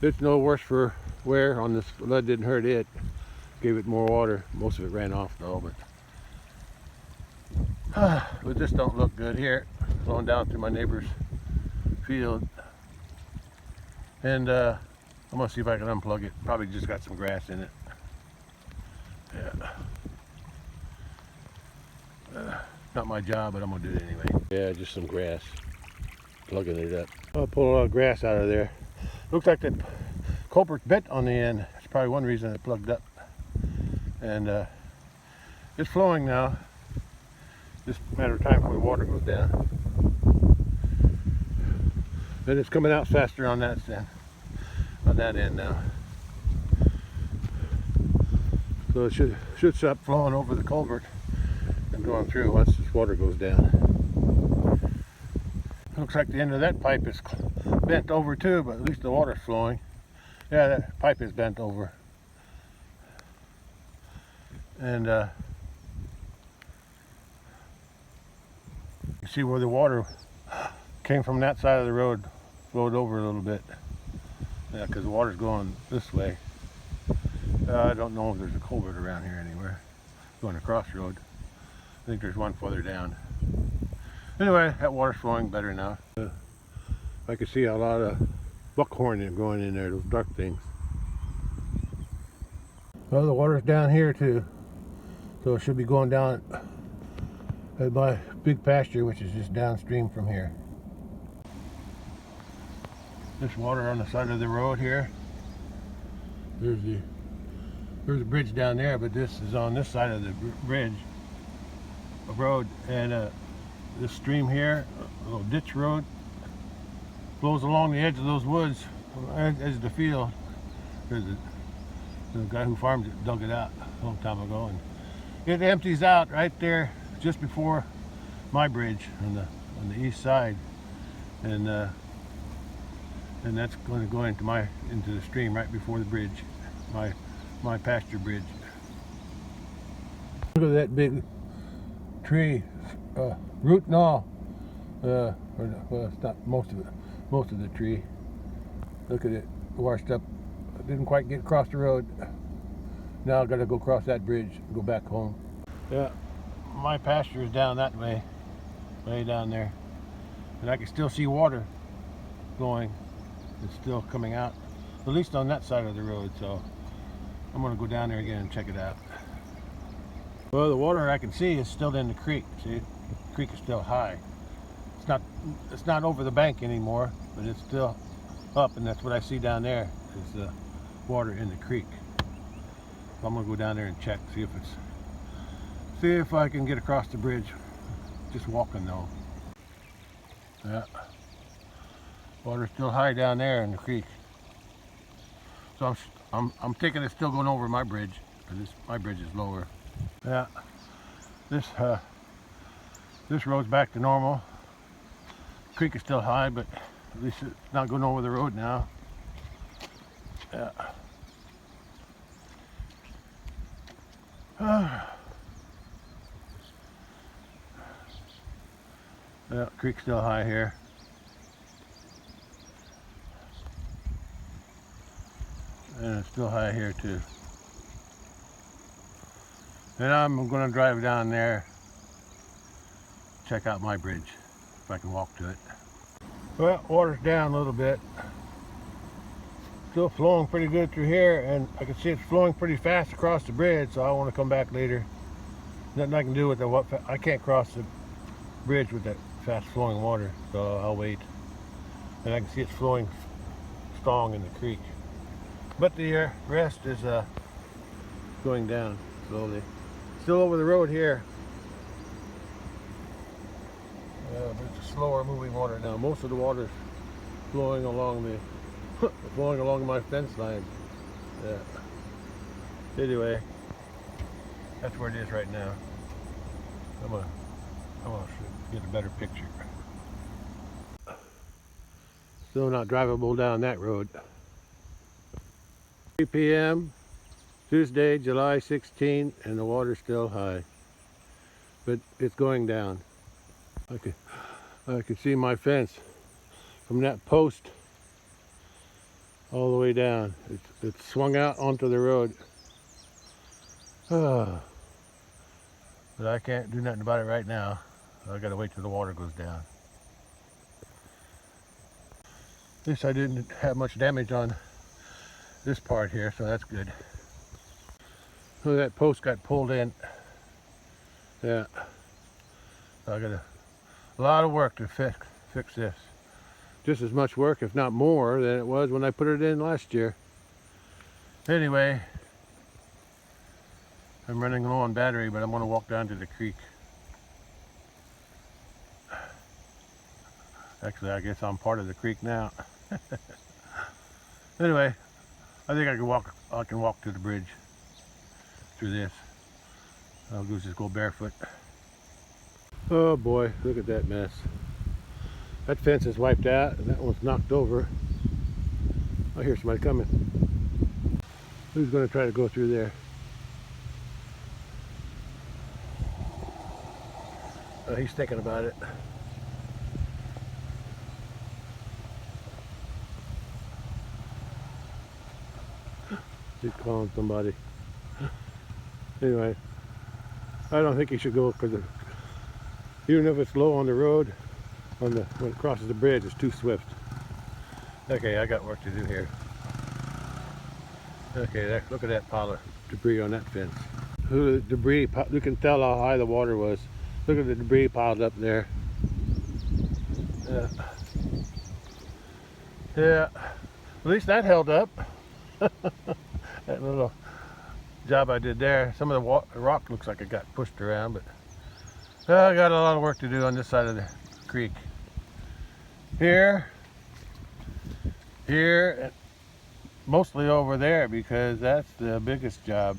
It's no worse for wear on this. Lead didn't hurt it. Gave it more water. Most of it ran off though, but this don't look good here. Flowing down through my neighbor's field. And I'm gonna see if I can unplug it. Probably just got some grass in it. Yeah. Not my job, but I'm gonna do it anyway. Yeah, just some grass. Plugging it up. I'll pull a lot of grass out of there. Looks like the culvert's bent on the end. That's probably one reason it plugged up. And it's flowing now. Just a matter of time before the water goes down. And it's coming out faster on that end now. So it should stop flowing over the culvert and going through once this water goes down. Looks like the end of that pipe is bent over too, but at least the water's flowing. Yeah, that pipe is bent over. And you see where the water came from that side of the road, flowed over a little bit. Yeah, because the water's going this way. I don't know if there's a culvert around here anywhere. Going across the road. I think there's one further down. Anyway, that water's flowing better now. I can see a lot of buckhorn going in there, those dark things. Well, the water's down here too. So it should be going down At my big pasture, which is just downstream from here. This water on the side of the road here. There's a bridge down there, but this is on this side of the bridge, a road, and this stream here, a little ditch road, flows along the edge of those woods, edge of the field. There's the guy who farmed it dug it out a long time ago, and it empties out right there just before my bridge on the east side, and that's going to go into the stream right before the bridge, my pasture bridge. Look at that big tree, root and all. Well, it's not most of the tree. Look at it, washed up. I didn't quite get across the road. Now I got to go across that bridge and go back home. Yeah, my pasture is down that way, way down there, and I can still see water flowing. It's still coming out, at least on that side of the road. So I'm going to go down there again and check it out. Well, the water I can see is still in the creek. See, the creek is still high. It's not over the bank anymore, but it's still up, and that's what I see down there is the water in the creek. So I'm gonna go down there and check, see if I can get across the bridge. Just walking though. Yeah, water's still high down there in the creek. So I'm thinking it's still going over my bridge, because my bridge is lower. Yeah, this road's back to normal. Creek is still high, but at least it's not going over the road now. Yeah. Yeah, creek's still high here. And it's still high here too. And I'm going to drive down there, check out my bridge, if I can walk to it. Well, water's down a little bit. Still flowing pretty good through here, and I can see it's flowing pretty fast across the bridge, so I want to come back later. Nothing I can do with I can't cross the bridge with that fast flowing water, so I'll wait. And I can see it's flowing strong in the creek. But the rest is going down slowly. Still over the road here. But it's a slower moving water now. Most of the water is flowing along my fence line. Yeah. Anyway, that's where it is right now. I'm gonna get a better picture. Still not drivable down that road. 3 p.m. Tuesday, July 16, and the water's still high, but it's going down. I can see my fence from that post all the way down. It's swung out onto the road. But I can't do nothing about it right now. I gotta wait till the water goes down. At least I didn't have much damage on this part here, so that's good. Oh, that post got pulled in. Yeah. So I got a lot of work to fix this. Just as much work, if not more, than it was when I put it in last year. Anyway, I'm running low on battery, but I'm going to walk down to the creek. Actually, I guess I'm part of the creek now. Anyway, I think I can walk to the bridge through this. I'll just go barefoot. Oh boy, look at that mess. That fence is wiped out, and that one's knocked over. I hear somebody coming. Who's going to try to go through there? Oh, he's thinking about it. He's calling somebody. Anyway, I don't think he should go, because even if it's low on the road, when it crosses the bridge, it's too swift. Okay, I got work to do here. Okay, look at that pile of debris on that fence. The debris, you can tell how high the water was. Look at the debris piled up there. Yeah. Yeah. At least that held up. That little job I did there. Some of the rock looks like it got pushed around, but I got a lot of work to do on this side of the creek. Here, and mostly over there because that's the biggest job.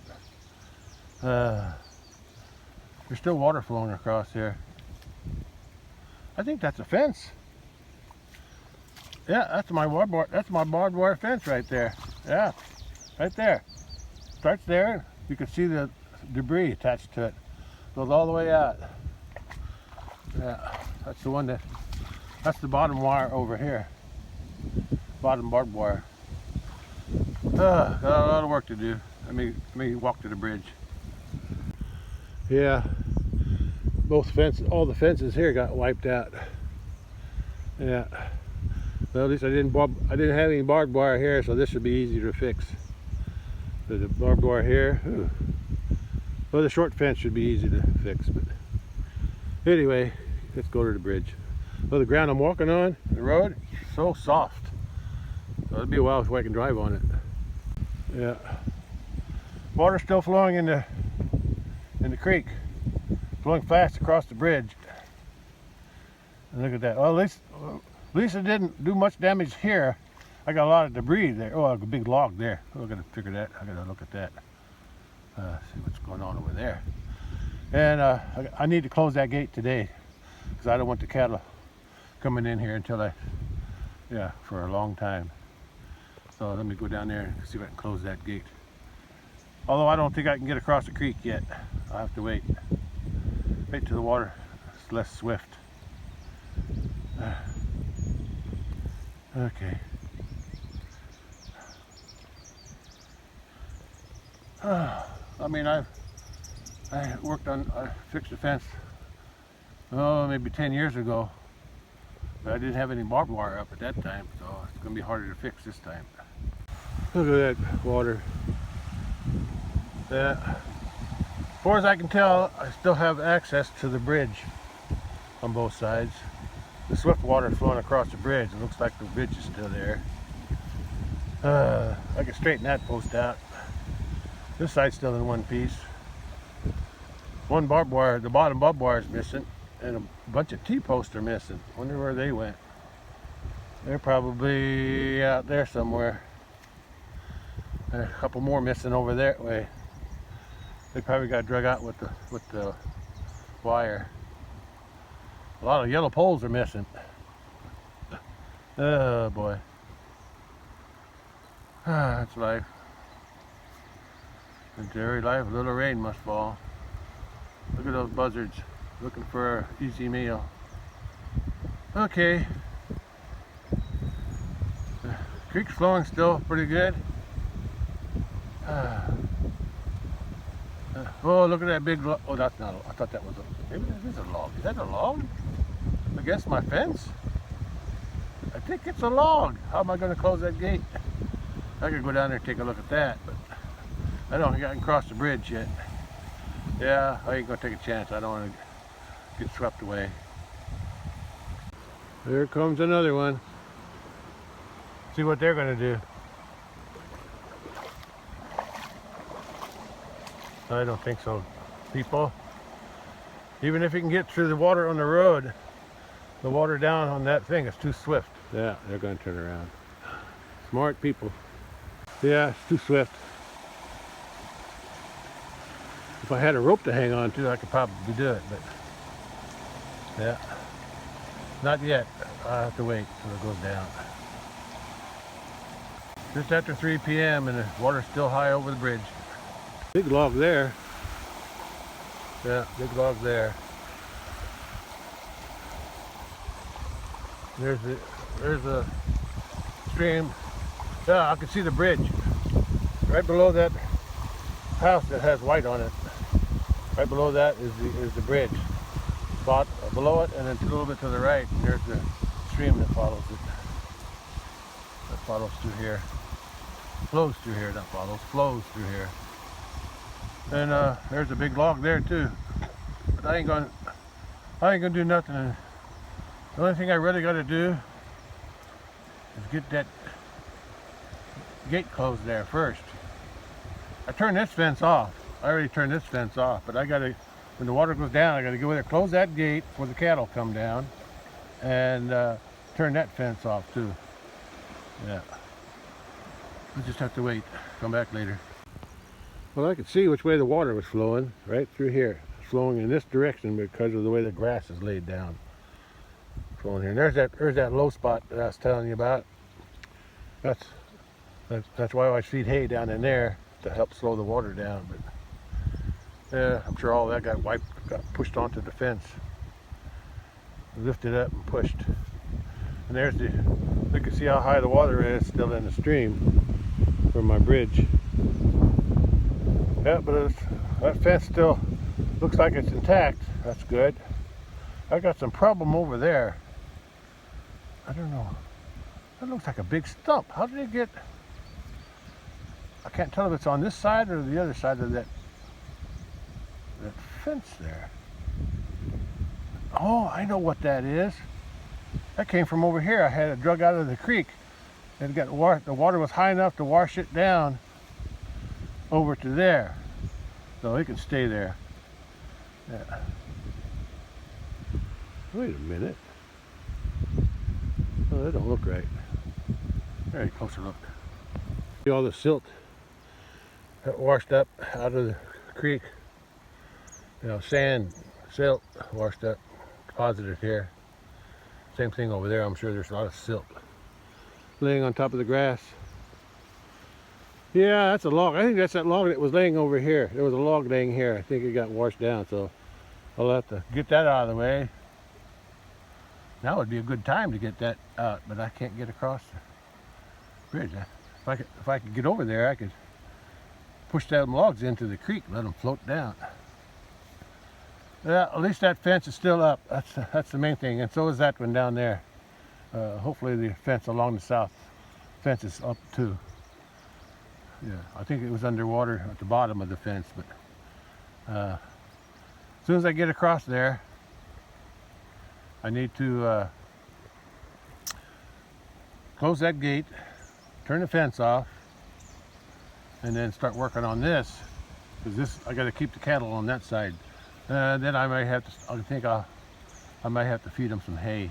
There's still water flowing across here. I think that's a fence. Yeah, that's my barbed wire fence right there. Yeah, right there. Starts there. You can see the debris attached to it. Goes all the way out. Yeah, that's the bottom wire over here. Bottom barbed wire. Got a lot of work to do. Let me walk to the bridge. Yeah, all the fences here got wiped out. Yeah. Well, at least I didn't have any barbed wire here, so this should be easy to fix. The barbed wire here. Ooh. Well, the short fence should be easy to fix, but anyway, let's go to the bridge. Well, the ground I'm walking on, the road, so soft. So it'll be a while before I can drive on it. Yeah. Water's still flowing in the creek. Flowing fast across the bridge. And look at that. Well, at least it didn't do much damage here. I got a lot of debris there. Oh, a big log there. Oh, I gotta figure that. I gotta look at that. See what's going on over there. And I need to close that gate today because I don't want the cattle coming in here until for a long time. So let me go down there and see if I can close that gate. Although I don't think I can get across the creek yet. I'll have to wait. Wait till the water is less swift. Okay. I mean, I fixed a fence, maybe 10 years ago, but I didn't have any barbed wire up at that time, so it's going to be harder to fix this time. Look at that water. Yeah. As far as I can tell, I still have access to the bridge on both sides. The swift water is flowing across the bridge. It looks like the bridge is still there. I can straighten that post out. This side's still in one piece. One barbed wire, the bottom barbed wire is missing, and a bunch of T-posts are missing. Wonder where they went. They're probably out there somewhere. There's a couple more missing over that way. They probably got drug out with the wire. A lot of yellow poles are missing. Oh boy. That's life. It's very life. A little rain must fall. Look at those buzzards looking for an easy meal. Okay. The creek's flowing still pretty good. Oh, look at that big log. Oh, that's not. I thought that was maybe this is a log. Is that a log against my fence? I think it's a log. How am I going to close that gate? I could go down there and take a look at that, but I don't think I can cross the bridge yet. Yeah, I ain't going to take a chance. I don't want to get swept away. There comes another one. See what they're going to do. I don't think so, people. Even if you can get through the water on the road, the water down on that thing is too swift. Yeah, they're going to turn around. Smart people. Yeah, it's too swift. If I had a rope to hang on to, I could probably do it, but yeah, not yet. I have to wait till it goes down. Just after 3 p.m. and the water's still high over the bridge. Big log there. Yeah, big log there. There's a stream. Yeah, I can see the bridge. Right below that house that has white on it. Right below that is the bridge. Spot below it, and then a little bit to the right, there's the stream that follows it. That follows through here. Flows through here, not follows, flows through here. And there's a big log there too. But I ain't going to I ain't gonna do nothing. The only thing I really gotta do is get that gate closed there first. I turned this fence off. I already turned this fence off, but I gotta, when the water goes down, I gotta go there, close that gate before the cattle come down, and turn that fence off too. Yeah. We'll just have to wait. Come back later. Well, I could see which way the water was flowing, right through here. It's flowing in this direction because of the way the grass is laid down. Flowing here. And there's that low spot that I was telling you about. That's why I always feed hay down in there to help slow the water down. But yeah, I'm sure all that got pushed onto the fence, lifted up and pushed. And there's you can see how high the water is still in the stream from my bridge. Yeah, but that fence still looks like it's intact. That's good. I got some problem over there. I don't know. That looks like a big stump. How did it get? I can't tell if it's on this side or the other side of that fence there. Oh, I know what that is. That came from over here. I had it drug out of the creek. It got the water was high enough to wash it down over to there, so it can stay there. Yeah. Wait a minute. Oh, that don't look right. Very closer look. See all the silt that washed up out of the creek. You know, sand, silt washed up, deposited here. Same thing over there. I'm sure there's a lot of silt laying on top of the grass. Yeah, that's a log. I think that's that log that was laying over here. There was a log laying here. I think it got washed down, so I'll have to get that out of the way. Now would be a good time to get that out, but I can't get across the bridge. If I could get over there, I could push them logs into the creek, let them float down. Yeah, at least that fence is still up. That's the main thing, and so is that one down there. Hopefully the fence along the south fence is up too. Yeah, I think it was underwater at the bottom of the fence, but as soon as I get across there, I need to close that gate, turn the fence off, and then start working on this, because I got to keep the cattle on that side. Then I might have to. I might have to feed them some hay.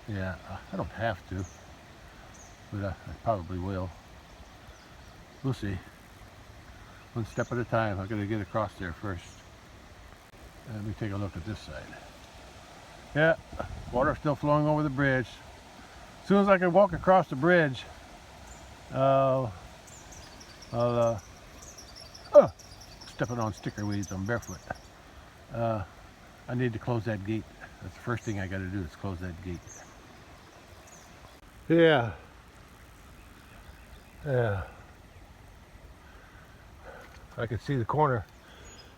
Yeah, I don't have to, but I probably will. We'll see. One step at a time. I got to get across there first. Let me take a look at this side. Yeah, water still flowing over the bridge. As soon as I can walk across the bridge, stepping on sticker weeds. I'm barefoot. I need to close that gate. That's the first thing I got to do is close that gate. Yeah. Yeah. I can see the corner.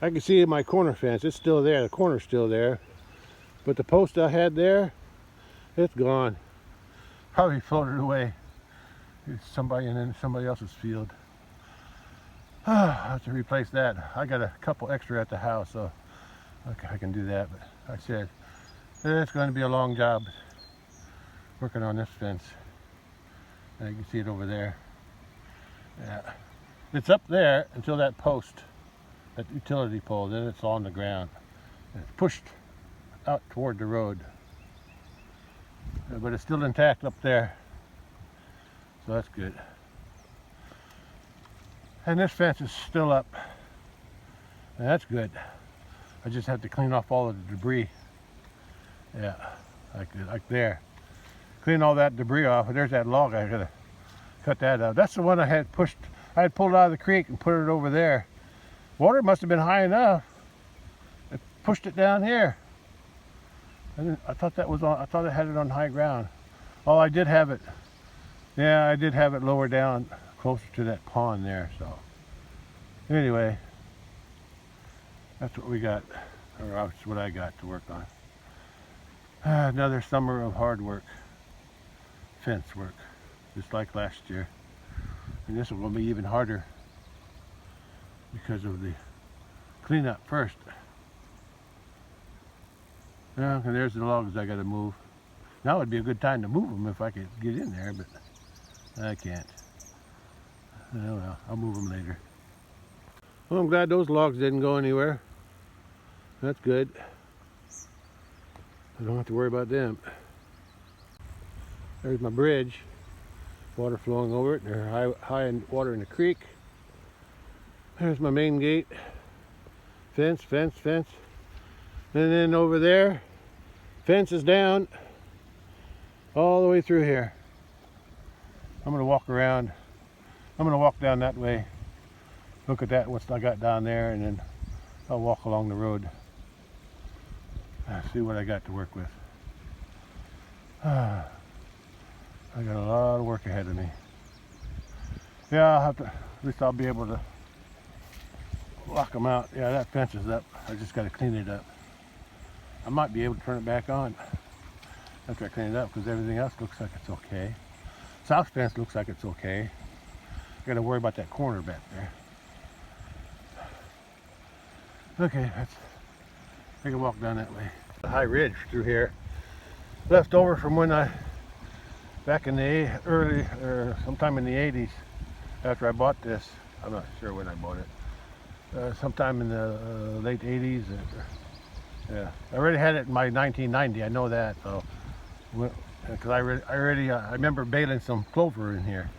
I can see my corner fence. It's still there. The corner's still there. But the post I had there, it's gone. Probably floated away. It's somebody in somebody else's field. I have to replace that. I got a couple extra at the house, so I can do that. But I said, it's going to be a long job working on this fence. And you can see it over there. Yeah. It's up there until that post, that utility pole, then it's on the ground. And it's pushed out toward the road. But it's still intact up there. So that's good. And this fence is still up. And that's good. I just have to clean off all of the debris. Yeah, like there. Clean all that debris off. And there's that log. I gotta cut that out. That's the one I had pushed. I had pulled out of the creek and put it over there. Water must have been high enough. It pushed it down here. I thought that was on. I thought I had it on high ground. Oh, I did have it. Yeah, I did have it lower down, closer to that pond there. So anyway, that's what we got, or that's what I got to work on. Another summer of hard work, fence work, just like last year. And this will be even harder because of the cleanup first. Yeah, and there's the logs I gotta move. Now would be a good time to move them if I could get in there, but I can't. Oh well, I'll move them later. Well, I'm glad those logs didn't go anywhere. That's good. I don't have to worry about them. There's my bridge. Water flowing over it. There's high in water in the creek. There's my main gate. Fence, fence, fence. And then over there, fence is down all the way through here. I'm gonna walk around. I'm gonna walk down that way. Look at that, what I got down there, and then I'll walk along the road. See what I got to work with. I got a lot of work ahead of me. Yeah, I'll have to, at least I'll be able to lock them out. Yeah, that fence is up. I just got to clean it up. I might be able to turn it back on after I clean it up, because everything else looks like it's okay. South fence looks like it's okay. I got to worry about that corner back there. Okay, let's take a walk down that way. A high ridge through here, left over from when back in the early, or sometime in the 80s, after I bought this. I'm not sure when I bought it. Sometime in the late 80s. Yeah, I already had it in my 1990. I know that. So, because I remember baling some clover in here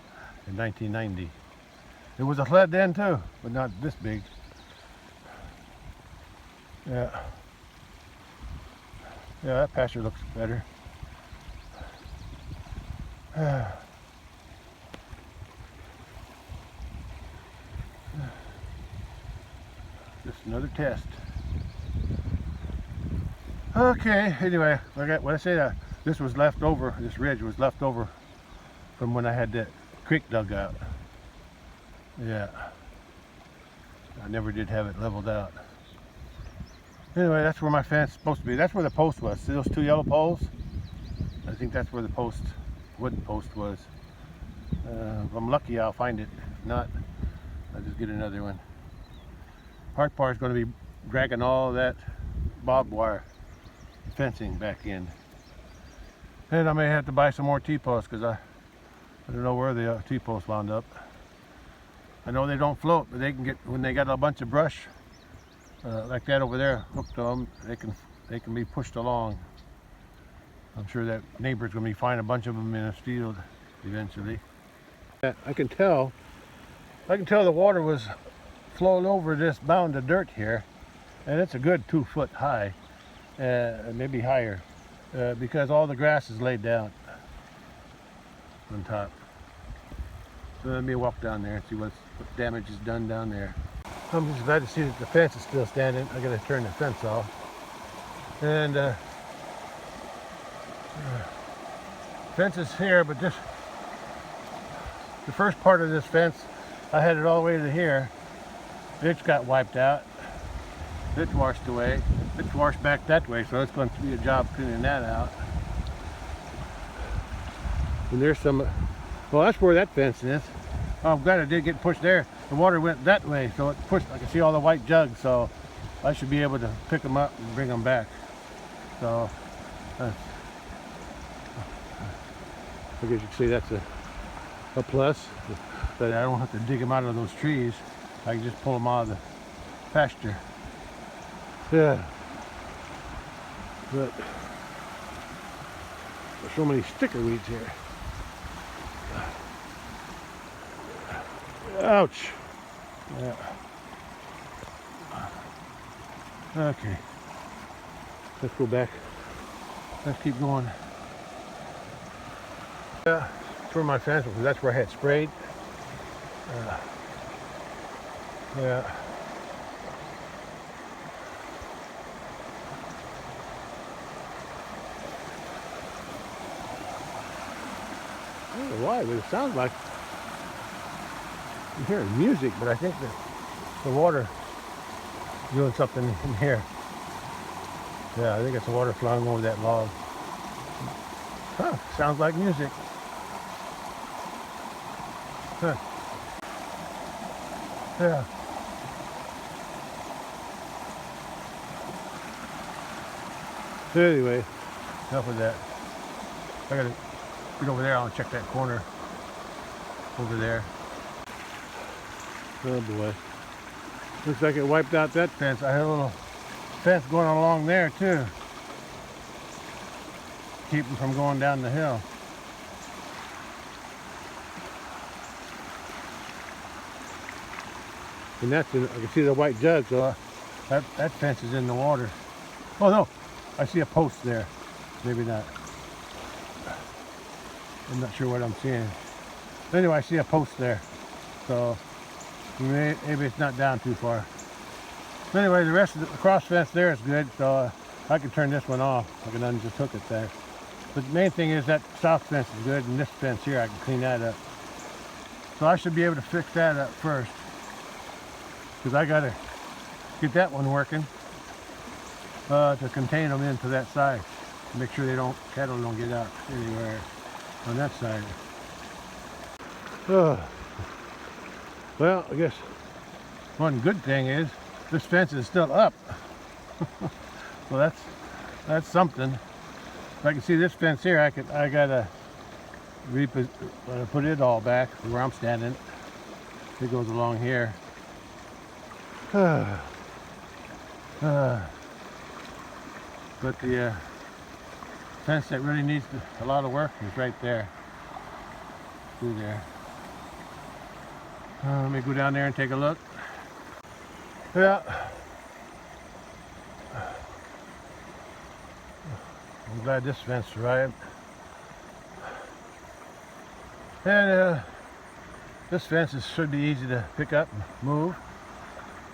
in 1990. It was a flood then too, but not this big. Yeah. Yeah, that pasture looks better. Just another test. Okay, anyway, what I say that this was left over, this ridge was left over from when I had that creek dug out. Yeah. I never did have it leveled out. Anyway, that's where my fence is supposed to be. That's where the post was. See those two yellow poles? I think that's where the post, wooden post was. If I'm lucky, I'll find it. If not, I'll just get another one. Hard part is going to be dragging all that barbed wire fencing back in. And I may have to buy some more T-posts, because I don't know where the T-posts wound up. I know they don't float, but they can get, when they got a bunch of brush like that over there hooked to them, they can be pushed along. I'm sure that neighbor's going to be finding a bunch of them in his field eventually. I can tell the water was flowing over this mound of dirt here, and it's a good 2 foot high, maybe higher, because all the grass is laid down on top. So let me walk down there and see what damage is done down there. I'm just glad to see that the fence is still standing. I gotta turn the fence off. And fence is here, but the first part of this fence, I had it all the way to here. Ditch got wiped out. Ditch washed away. Ditch washed back that way, so it's going to be a job cleaning that out. And there's some, well, that's where that fence is. Oh, I'm glad it did get pushed there. The water went that way, so it pushed. I can see all the white jugs, so I should be able to pick them up and bring them back. So, I guess you can see that's a plus. But I don't have to dig them out of those trees. I can just pull them out of the pasture. Yeah. But there's so many sticker weeds here. Ouch. Yeah. Okay. Let's go back. Let's keep going. Yeah, for my fence, because that's where I had sprayed. Yeah. I don't know why, but it sounds like I'm hearing music, but I think that the water is doing something in here. Yeah, I think it's the water flowing over that log. Huh, sounds like music. Huh. Yeah. So anyway, enough of that. I gotta get over there. I'll check that corner over there. Oh boy. Looks like it wiped out that fence. I had a little fence going along there too. Keep them from going down the hill. And that's I can see the white jug, so that fence is in the water. Oh no, I see a post there. Maybe not. I'm not sure what I'm seeing. Anyway, I see a post there. So maybe it's not down too far. Anyway, the rest of the cross fence there is good, so I can turn this one off. I can just hook it there. But the main thing is that south fence is good, and this fence here, I can clean that up. So I should be able to fix that up first, because I got to get that one working to contain them into that side. Make sure cattle don't get out anywhere on that side. Well, I guess one good thing is this fence is still up. Well, that's something. If I can see this fence here, I gotta put it all back where I'm standing. It goes along here. But the fence that really needs a lot of work is right there. Through there. Let me go down there and take a look. Yeah. I'm glad this fence survived. And this fence should be easy to pick up and move.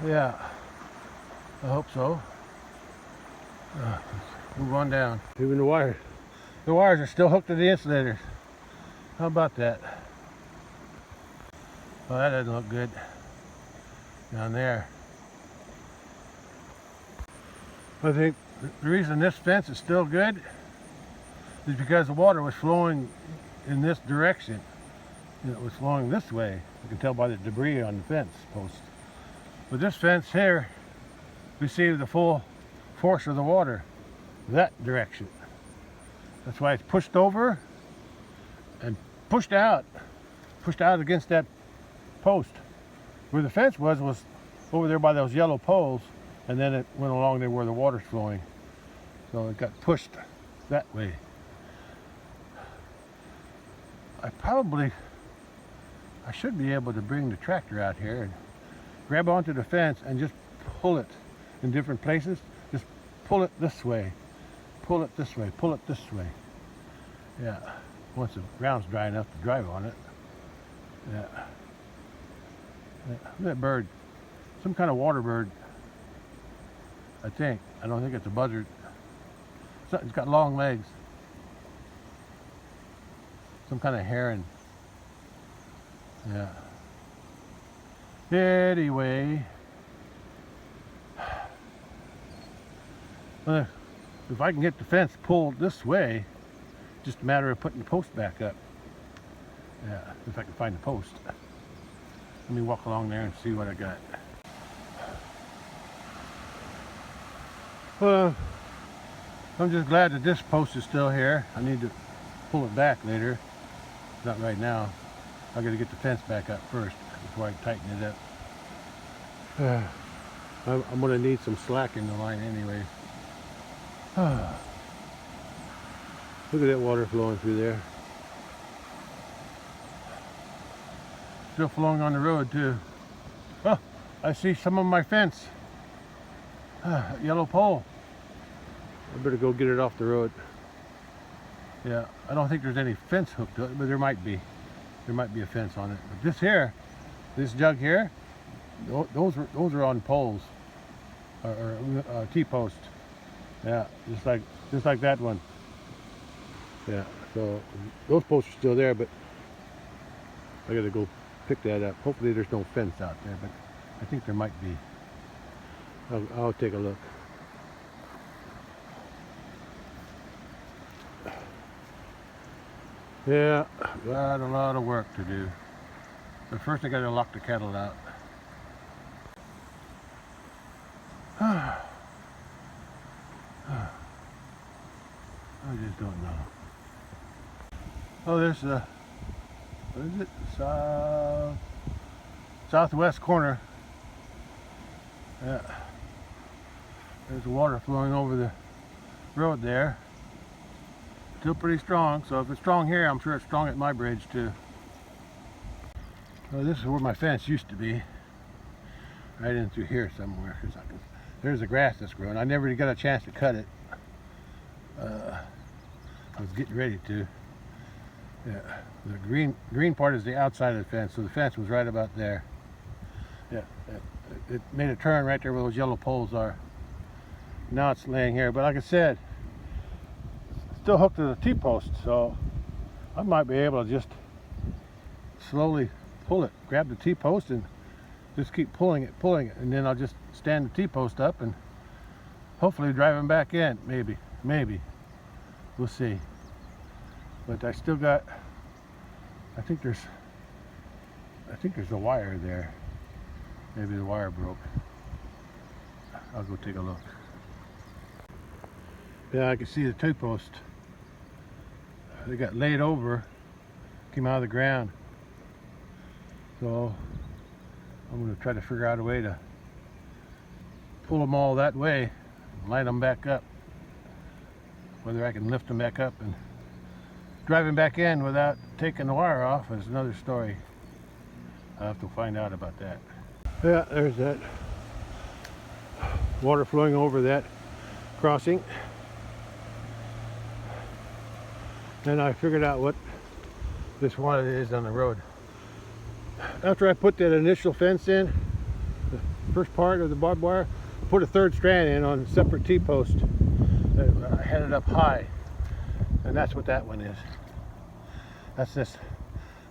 Yeah, I hope so. Let's move on down. Even the wires are still hooked to the insulators. How about that? Well, that doesn't look good down there. I think the reason this fence is still good is because the water was flowing in this direction. It was flowing this way. You can tell by the debris on the fence post. But this fence here received the full force of the water that direction. That's why it's pushed over and pushed out against that post. Where the fence was over there by those yellow poles, and then it went along there where the water's flowing. So it got pushed that way. I should be able to bring the tractor out here and grab onto the fence and just pull it in different places. Just pull it this way, pull it this way, pull it this way. Yeah, once the ground's dry enough to drive on it. Yeah. Look at that bird. Some kind of water bird, I think. I don't think it's a buzzard. It's got long legs. Some kind of heron. Yeah. Anyway, if I can get the fence pulled this way, just a matter of putting the post back up. Yeah, if I can find the post. Let me walk along there and see what I got. Well, I'm just glad that this post is still here. I need to pull it back later. Not right now. I got to get the fence back up first before I tighten it up. I'm going to need some slack in the line anyway. Look at that water flowing through there. Still flowing on the road too. Oh, I see some of my fence. Yellow pole. I better go get it off the road. Yeah, I don't think there's any fence hooked to it, but there might be. There might be a fence on it. But this jug here, those are on poles or T-post. Yeah, just like that one. Yeah, so those posts are still there, but I gotta go pick that up. Hopefully there's no fence out there, but I think there might be. I'll take a look. Yeah, got a lot of work to do. But first I gotta lock the cattle out. don't know. Oh, there's the, what is it? Southwest corner. Yeah. There's the water flowing over the road there. Still pretty strong, so if it's strong here, I'm sure it's strong at my bridge too. Well, this is where my fence used to be. Right in through here somewhere. There's the grass that's growing. I never got a chance to cut it. I was getting ready to. Yeah, the green part is the outside of the fence, so the fence was right about there. Yeah, it made a turn right there where those yellow poles are. Now it's laying here, but like I said, still hooked to the T-post, so I might be able to just slowly pull it, grab the T-post and just keep pulling it, and then I'll just stand the T-post up and hopefully drive him back in. Maybe, we'll see. But I still got, I think there's a wire there. Maybe the wire broke. I'll go take a look. Yeah, I can see the T-post. They got laid over, came out of the ground. So I'm going to try to figure out a way to pull them all that way, line them back up. Whether I can lift them back up and drive them back in without taking the wire off is another story. I'll have to find out about that. Yeah, there's that water flowing over that crossing. And I figured out what this one is on the road. After I put that initial fence in, the first part of the barbed wire, I put a third strand in on a separate T-post. I had it up high, and that's what that one is. That's this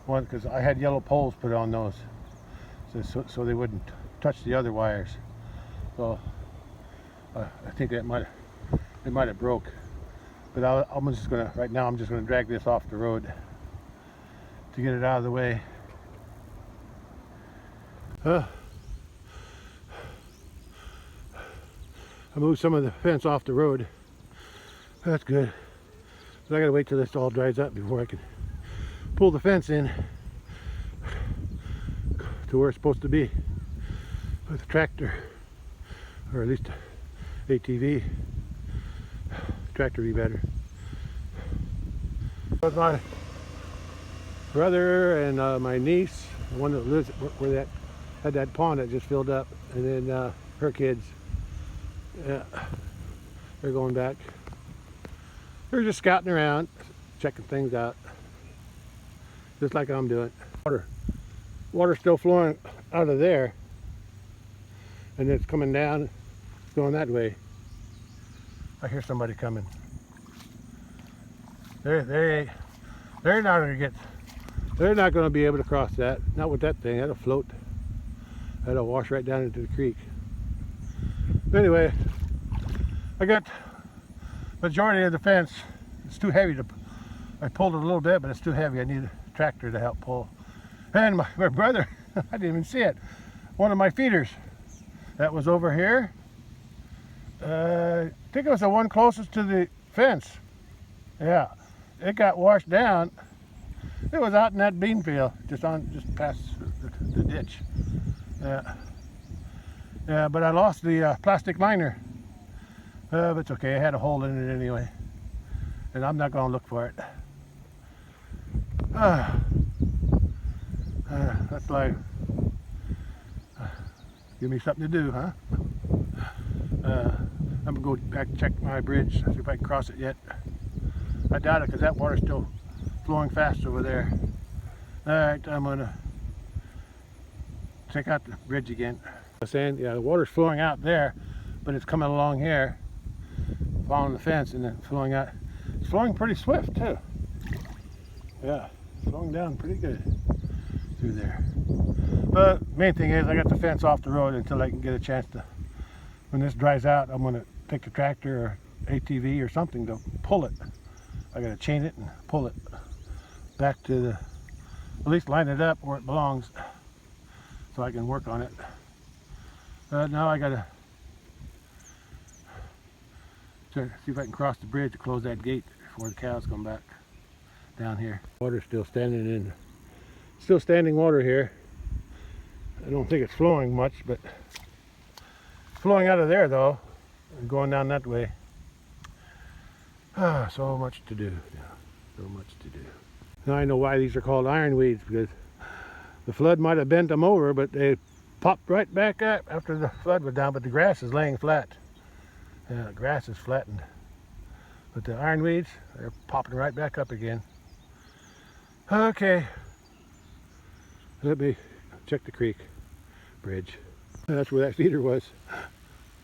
one, because I had yellow poles put on those, so they wouldn't touch the other wires. So I think it might have broke. But I'm just gonna, right now I'm just gonna drag this off the road to get it out of the way. I moved some of the fence off the road. That's good. But I gotta wait till this all dries up before I can pull the fence in to where it's supposed to be with a tractor, or at least ATV. Tractor would be better. With my brother and my niece, the one that lives where that had that pond that just filled up, and then her kids. Yeah, they're going back. They're just scouting around, checking things out, just like I'm doing. Water's still flowing out of there, and it's coming down, going that way. I hear somebody coming. They're not gonna get. They're not gonna be able to cross that. Not with that thing. That'll float. That'll wash right down into the creek. Anyway, I got majority of the fence. It's too heavy to. I pulled it a little bit, but it's too heavy. I need a tractor to help pull. And my brother, I didn't even see it. One of my feeders that was over here. I think it was the one closest to the fence. Yeah, it got washed down. It was out in that bean field, just past the ditch. Yeah, but I lost the plastic liner. But it's okay. I had a hole in it anyway, and I'm not going to look for it. That's life. Give me something to do, huh? I'm gonna go back and check my bridge, see if I can cross it yet. I doubt it, because that water's still flowing fast over there. Alright, I'm gonna check out the bridge again. I was saying, yeah, the water's flowing out there, but it's coming along here, following the fence, and then flowing out. It's flowing pretty swift too. Yeah, flowing down pretty good through there. But main thing is, I got the fence off the road until I can get a chance to. When this dries out, I'm going to take the tractor or ATV or something to pull it. I got to chain it and pull it back to the, at least line it up where it belongs, so I can work on it. Now I got to see if I can cross the bridge to close that gate before the cows come back down here. Water's still standing water here. I don't think it's flowing much, but it's flowing out of there though, and going down that way. So much to do. Yeah, so much to do. Now I know why these are called ironweeds, because the flood might have bent them over, but they popped right back up after the flood was down, but the grass is laying flat. Yeah, the grass is flattened. But the ironweeds, they're popping right back up again. Okay. Let me check the creek bridge. That's where that feeder was.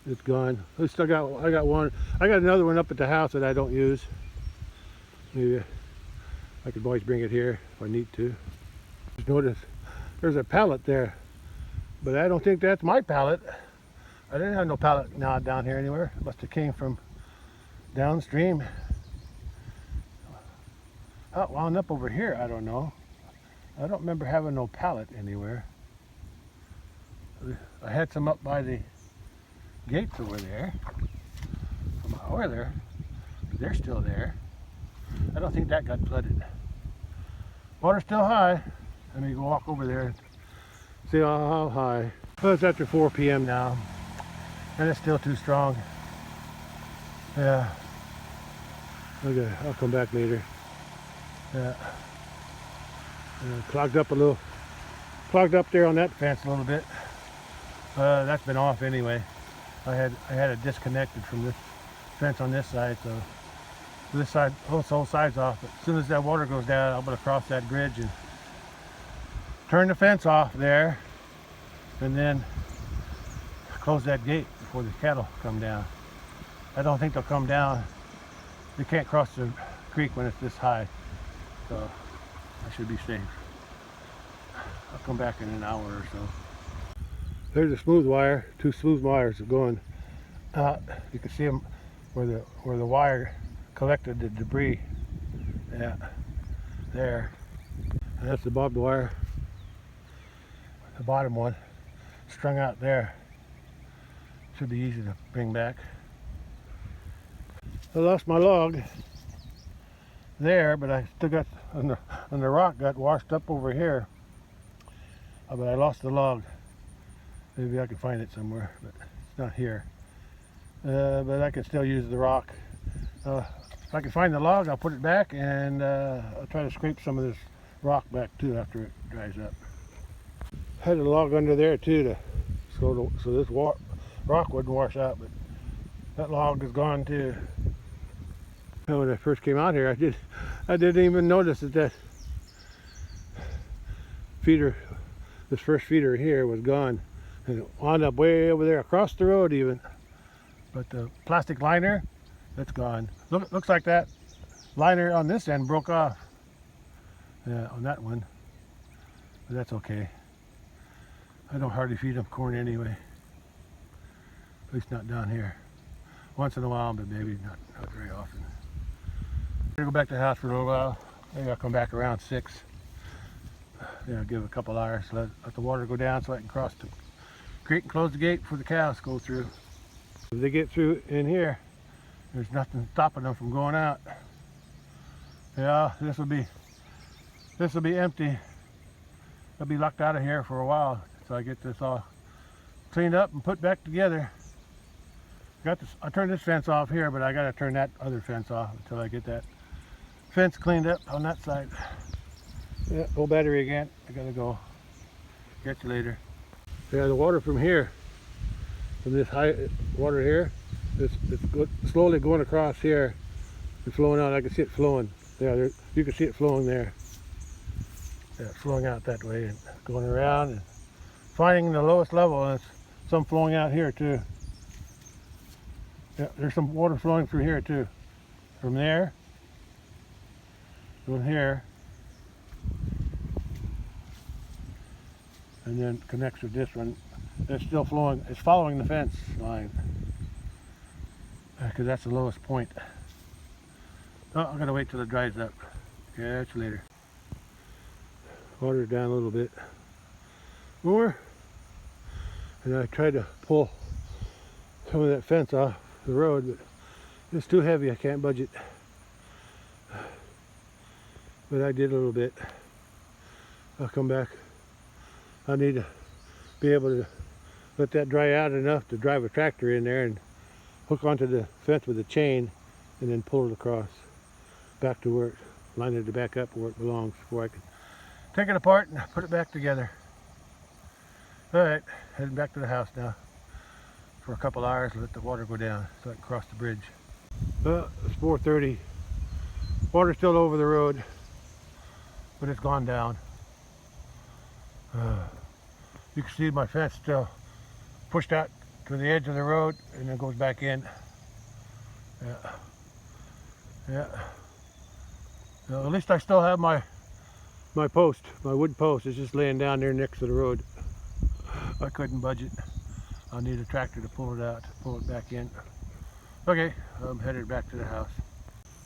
It's gone. I got one. I got another one up at the house that I don't use. Maybe I could always bring it here if I need to. Just notice there's a pallet there, but I don't think that's my pallet. I didn't have no pallet now down here anywhere. It must have came from downstream. Oh, wound up over here. I don't know. I don't remember having no pallet anywhere. I had some up by the gates over there from my oiler. They're still there. I don't think that got flooded. Water's still high. Let me go walk over there and see how high. Well, it's after 4 p.m. now, and it's still too strong. Yeah. Okay, I'll come back later. Yeah. Clogged up there on that fence a little bit. That's been off anyway. I had it disconnected from this fence on this side, so this side, this whole side's off. But as soon as that water goes down, I'm going to cross that bridge and turn the fence off there, and then close that gate before the cattle come down. I don't think they'll come down. They can't cross the creek when it's this high, so I should be safe. I'll come back in an hour or so. There's a smooth wire. 2 smooth wires are going out. You can see them where the wire collected the debris. Yeah, there. And that's the bobbed wire. The bottom one strung out there. Should be easy to bring back. I lost my log there, but I still got and the rock got washed up over here. But I lost the log. Maybe I can find it somewhere, but it's not here. But I can still use the rock. If I can find the log, I'll put it back, and I'll try to scrape some of this rock back too after it dries up. Had a log under there too, so this rock wouldn't wash out, but that log is gone too. When I first came out here, I didn't even notice that feeder, this first feeder here, was gone, and it wound up way over there across the road even. But the plastic liner, it's gone. Looks like that liner on this end broke off. Yeah, on that one, but that's okay. I don't hardly feed them corn anyway, at least not down here. Once in a while, but maybe not very often. I'm gonna go back to the house for a little while. Maybe I'll come back around 6. Yeah, give it a couple hours, let the water go down so I can cross the creek and close the gate before the cows go through. If they get through in here, there's nothing stopping them from going out. Yeah, this will be empty. I'll be locked out of here for a while so I get this all cleaned up and put back together. I turned this fence off here, but I got to turn that other fence off until I get that fence cleaned up on that side. Yeah, low battery again. I gotta go. Catch you later. Yeah, the water from here, from this high water here, it's slowly going across here and flowing out. I can see it flowing. Yeah, you can see it flowing there. Yeah, it's flowing out that way and going around and finding the lowest level, and some flowing out here too. Yeah, there's some water flowing through here too. From there, going here, and then connects with this one. It's still flowing. It's following the fence line because that's the lowest point. Oh, I'm gonna wait till it dries up. Catch you later. Water down a little bit more, and I tried to pull some of that fence off the road, but it's too heavy. I can't budge it. but I did a little bit. I'll come back. I need to be able to let that dry out enough to drive a tractor in there and hook onto the fence with a chain and then pull it across back to work, line it back up where it belongs before I can take it apart and put it back together. All right, heading back to the house now for a couple hours, let the water go down so I can cross the bridge. It's 4:30. Water's still over the road, but it's gone down. You can see my fence still pushed out to the edge of the road and then goes back in. Yeah. Well, at least I still have my post, my wood post is just laying down there next to the road. I couldn't budge it. I'll need a tractor to pull it out, pull it back in. Okay, I'm headed back to the house.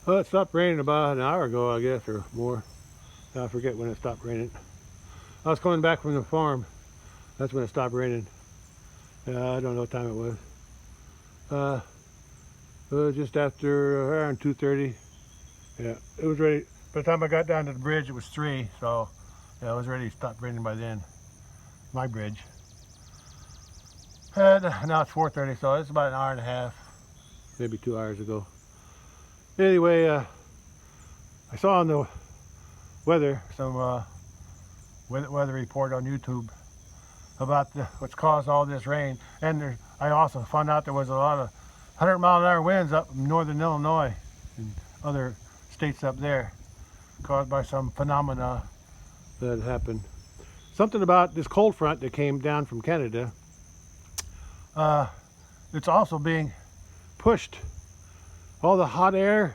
Well, it stopped raining about an hour ago, I guess, or more. I forget when it stopped raining. I was coming back from the farm. That's when it stopped raining. I don't know what time it was. It was just after around 2:30. Yeah, it was ready. By the time I got down to the bridge, it was 3. So yeah, I was ready to stop raining by then. My bridge. And now it's 4:30, so it's about an hour and a half, maybe 2 hours ago. Anyway, I saw on the weather some weather report on YouTube about what's caused all this rain, and I also found out there was a lot of 100-mile-an-hour winds up in northern Illinois and other states up there, caused by some phenomena that happened. Something about this cold front that came down from Canada. It's also being pushed. All the hot air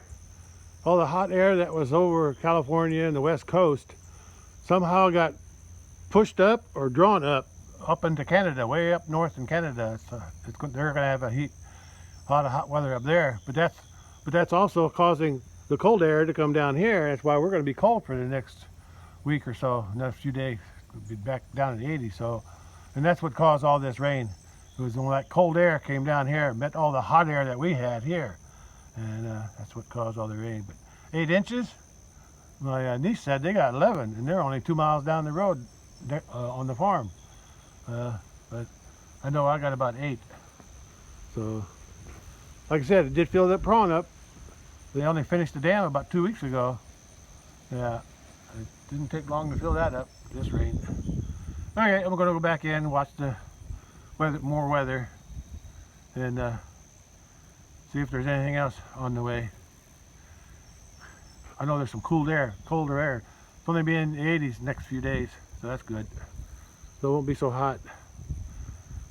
that was over California and the West Coast somehow got pushed up or drawn up into Canada, way up north in Canada. They're going to have a lot of hot weather up there, but that's also causing the cold air to come down here. That's why we're going to be cold for the next week or so. Next few days, we'll be back down in the 80s. So, and that's what caused all this rain. It was when that cold air came down here, met all the hot air that we had here, and that's what caused all the rain. But 8 inches, my niece said they got 11, and they're only 2 miles down the road on the farm. But I know I got about 8. So, like I said, it did fill that prawn up. They only finished the dam about 2 weeks ago. Yeah, it didn't take long to fill that up, this rain. Okay, I'm going to go back in, watch the more weather, and see if there's anything else on the way. I know there's some colder air. It's only be in the 80s next few days, so that's good. So it won't be so hot.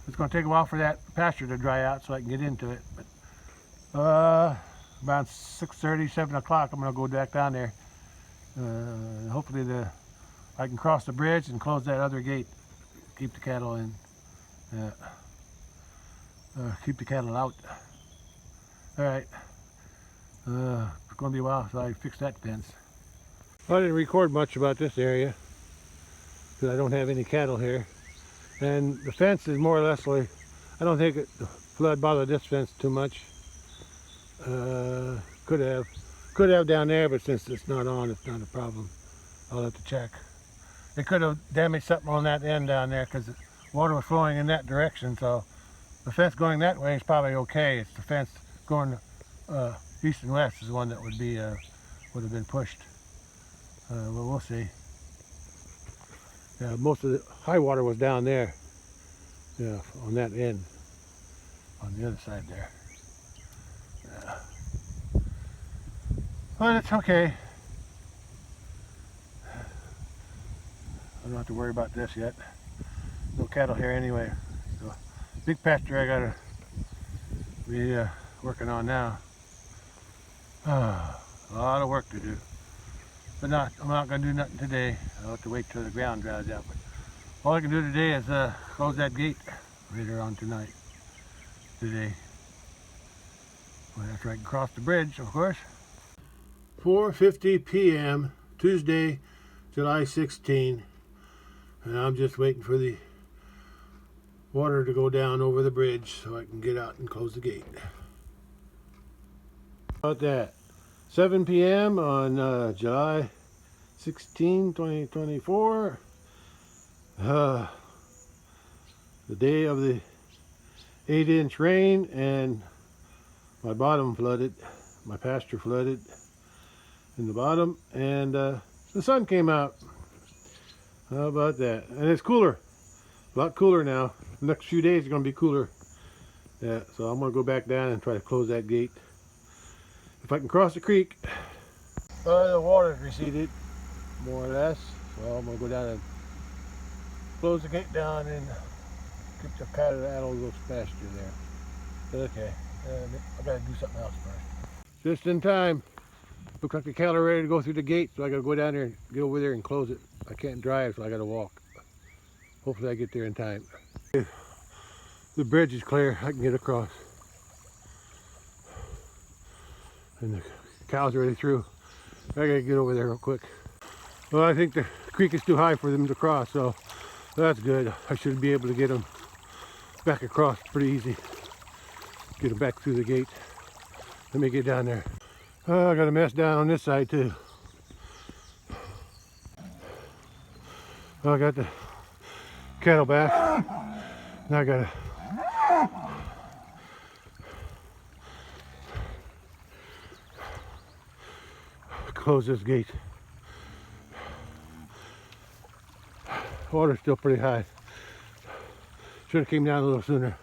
It's going to take a while for that pasture to dry out so I can get into it. But around 6:30, 7 o'clock, I'm going to go back down there. Hopefully I can cross the bridge and close that other gate. Keep the cattle in. Keep the cattle out. All right. It's going to be a while until I fix that fence. Well, I didn't record much about this area because I don't have any cattle here. And the fence is more or less like, I don't think the flood bothered this fence too much. Could have down there, but since it's not on, it's not a problem. I'll have to check. It could have damaged something on that end down there because water was flowing in that direction, so the fence going that way is probably okay. It's the fence going east and west is the one that would have been pushed. Well, we'll see. Yeah, most of the high water was down there. Yeah, on that end, on the other side there. Yeah. But it's okay. I don't have to worry about this yet. No cattle here anyway. So, big pasture I gotta be working on now. A lot of work to do. But I'm not gonna do nothing today. I'll have to wait till the ground dries out. But all I can do today is close that gate later on tonight. Today. Well, after I can cross the bridge, of course. 4:50 p.m. Tuesday, July 16. And I'm just waiting for the water to go down over the bridge so I can get out and close the gate. About that, 7 p.m. on July 16, 2024. The day of the 8-inch rain, and my bottom flooded, my pasture flooded in the bottom, and the sun came out. How about that? And it's cooler, a lot cooler now. The next few days are going to be cooler. Yeah, so I'm going to go back down and try to close that gate if I can cross the creek. The water's receded more or less, so I'm going to go down and close the gate down and keep the cattle out of those pasture there. Okay, I gotta do something else first. Just in time. Looks like the cattle are ready to go through the gate, so I gotta go down there and get over there and close it. I can't drive, so I gotta walk. Hopefully I get there in time. The bridge is clear, I can get across. And the cows are already through. I gotta get over there real quick. Well, I think the creek is too high for them to cross, so that's good. I should be able to get them back across pretty easy. Get them back through the gate. Let me get down there. Oh, I got a mess down on this side too. Oh, I got the cattle back. Now I gotta close this gate. Water's still pretty high. Should have came down a little sooner,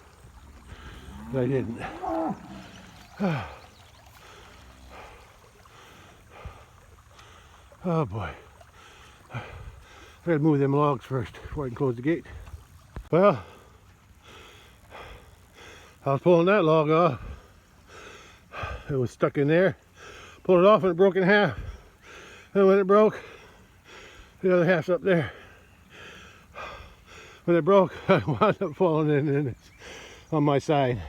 but I didn't. Oh boy. I gotta move them logs first before I can close the gate. Well, I was pulling that log off. It was stuck in there. Pulled it off and it broke in half. And when it broke, the other half's up there. When it broke, I wound up falling in and it's on my side.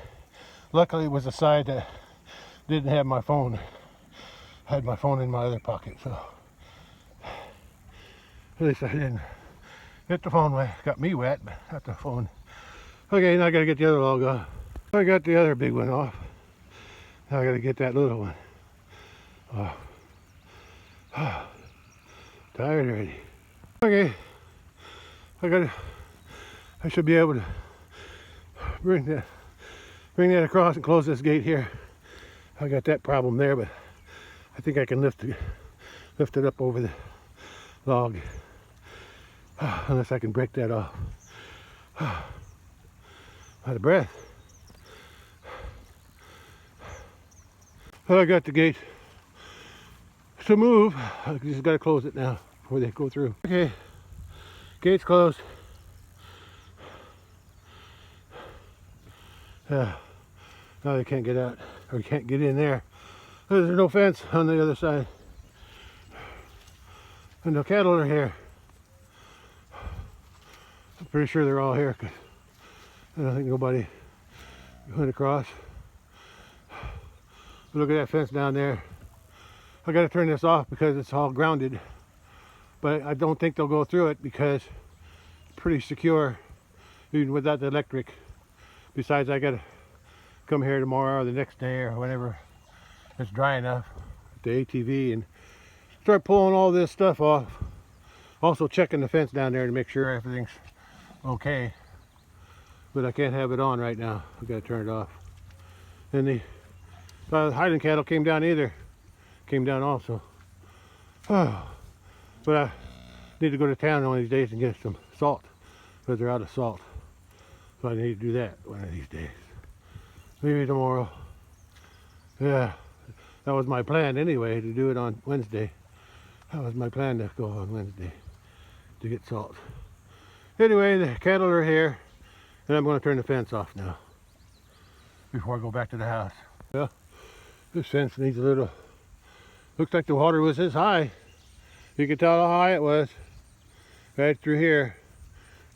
Luckily it was the side that didn't have my phone. I had my phone in my other pocket, so at least I didn't hit the phone wet. Got me wet, but not the phone. Okay, now I gotta get the other log off. I got the other big one off. Now I gotta get that little one off. Tired already. Okay, I should be able to bring that across and close this gate here. I got that problem there, but I think I can lift it up over the log. Unless I can break that off. Out of breath. Well, I got the gate to move. I just got to close it now before they go through. Okay, gate's closed. Now they can't get out, or can't get in there. There's no fence on the other side. And the cattle are here. I'm pretty sure they're all here because I don't think nobody went across. Look at that fence down there. I got to turn this off because it's all grounded. But I don't think they'll go through it because it's pretty secure even without the electric. Besides, I got to come here tomorrow or the next day or whenever it's dry enough with the ATV and start pulling all this stuff off. Also checking the fence down there to make sure everything's okay. But I can't have it on right now. I got to turn it off. And the Highland cattle came down either. Came down also. Oh, but I need to go to town one of these days and get some salt because they're out of salt. So I need to do that one of these days. Maybe tomorrow. Yeah, that was my plan anyway, to do it on Wednesday. That was my plan, to go on Wednesday to get salt. Anyway, the cattle are here and I'm going to turn the fence off now before I go back to the house. Well, this fence needs a little, looks like the water was this high. You can tell how high it was right through here.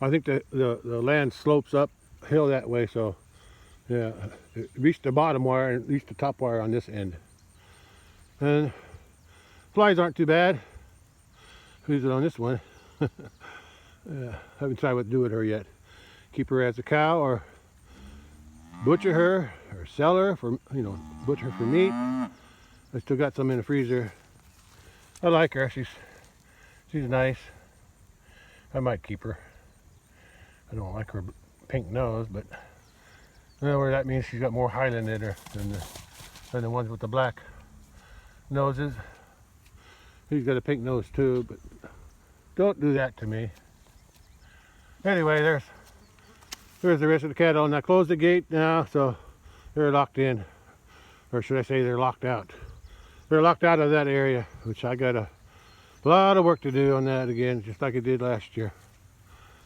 I think the land slopes uphill that way, so yeah, it reached the bottom wire and reached the top wire on this end. And flies aren't too bad. Who's it on this one? Yeah, haven't tried what to do with her yet. Keep her as a cow or butcher her or sell her for, butcher her for meat. I still got some in the freezer. I like her. She's She's nice. I might keep her. I don't like her pink nose, but that means she's got more Highland in her than the ones with the black noses. He's got a pink nose too, but don't do that to me. Anyway, there's the rest of the cattle, and I closed the gate now, so they're locked in, or should I say they're locked out. They're locked out of that area, which I got a lot of work to do on that again, just like I did last year.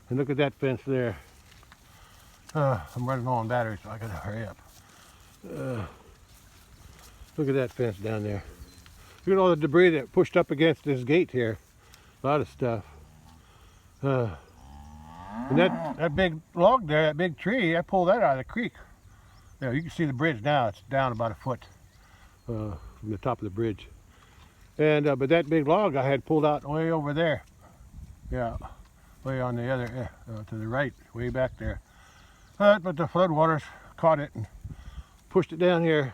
And look at that fence there. I'm running low on battery, so I gotta hurry up. Look at that fence down there. Look at all the debris that pushed up against this gate here. A lot of stuff. And that big log there, that big tree, I pulled that out of the creek. There, you can see the bridge now. It's down about a foot from the top of the bridge. And but that big log I had pulled out way over there. Yeah, way on the other, to the right, way back there. But the floodwaters caught it and pushed it down here.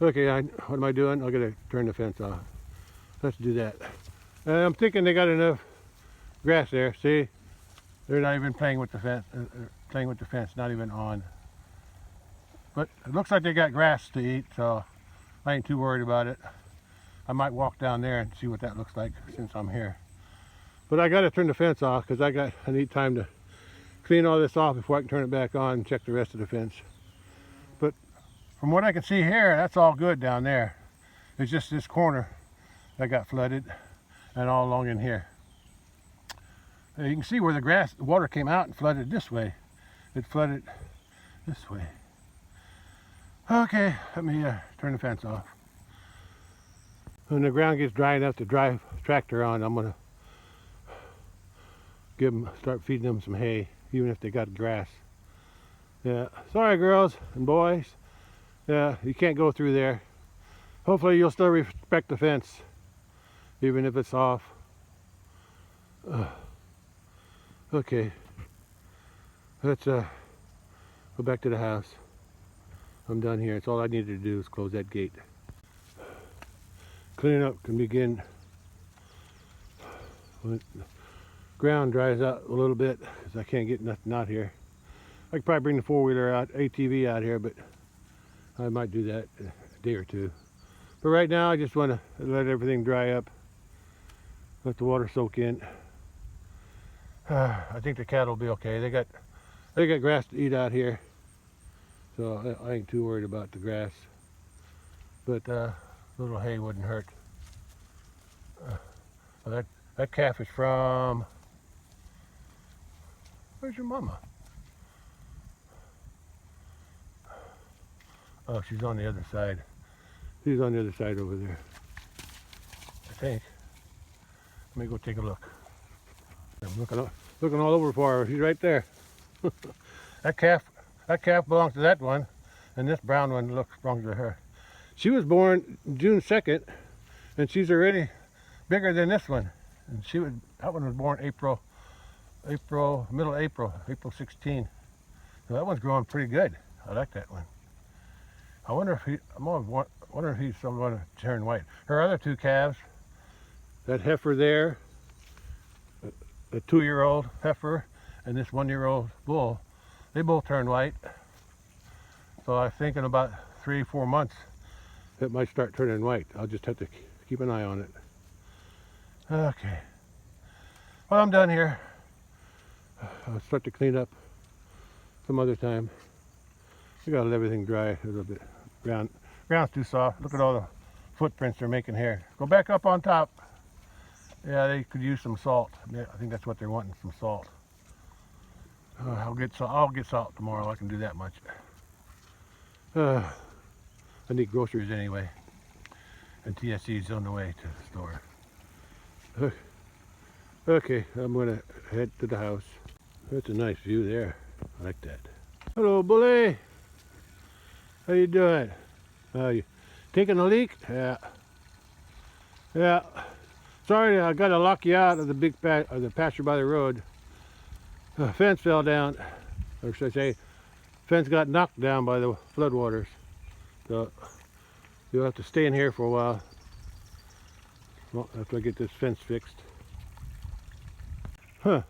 Okay, what am I doing? I gotta turn the fence off. Let's do that. I'm thinking they got enough grass there. See, they're not even playing with the fence. Not even on. But it looks like they got grass to eat, so I ain't too worried about it. I might walk down there and see what that looks like since I'm here. But I gotta turn the fence off because I need time to clean all this off before I can turn it back on and check the rest of the fence. But from what I can see here, that's all good down there. It's just this corner that got flooded, and all along in here. You can see where the water came out and flooded this way. It flooded this way. Okay, let me turn the fence off. When the ground gets dry enough to drive tractor on, I'm gonna start feeding them some hay, even if they got grass. Yeah, sorry girls and boys. Yeah, you can't go through there. Hopefully you'll still respect the fence, even if it's off. Okay, let's go back to the house. I'm done here. It's all I needed to do is close that gate. Cleaning up can begin when the ground dries out a little bit, because I can't get nothing out here. I could probably bring the four-wheeler out, ATV out here, but I might do that in a day or two. But right now I just want to let everything dry up, let the water soak in. I think the cattle will be okay. They got grass to eat out here, so I ain't too worried about the grass. But a little hay wouldn't hurt. Well, that calf is from... Where's your mama? Oh, she's on the other side. She's on the other side over there, I think. Let me go take a look. I'm looking all over for her. She's right there. That calf belongs to that one, and this brown one belongs to her. She was born June 2nd, and she's already bigger than this one. And that one was born middle April 16. So that one's growing pretty good. I like that one. I wonder if he's still going to turn white. Her other two calves, that heifer there, a 2-year-old heifer, and this 1-year-old bull, they both turn white. So I think in about 3-4 months it might start turning white. I'll just have to keep an eye on it. Okay. Well, I'm done here. I'll start to clean up some other time. We gotta let everything dry a little bit. Ground's too soft. Look at all the footprints they're making here. Go back up on top. Yeah, they could use some salt. Yeah, I think that's what they're wanting, some salt. I'll get salt tomorrow. I can do that much. I need groceries anyway, and TSC's on the way to the store. Okay, I'm gonna head to the house. That's a nice view there. I like that. Hello, Bully. How you doing? You taking a leak? Yeah. Yeah. Sorry, I got to lock you out of the pasture by the road. Fence fell down, or should I say, fence got knocked down by the floodwaters. So you'll have to stay in here for a while. Well, after I get this fence fixed. Huh.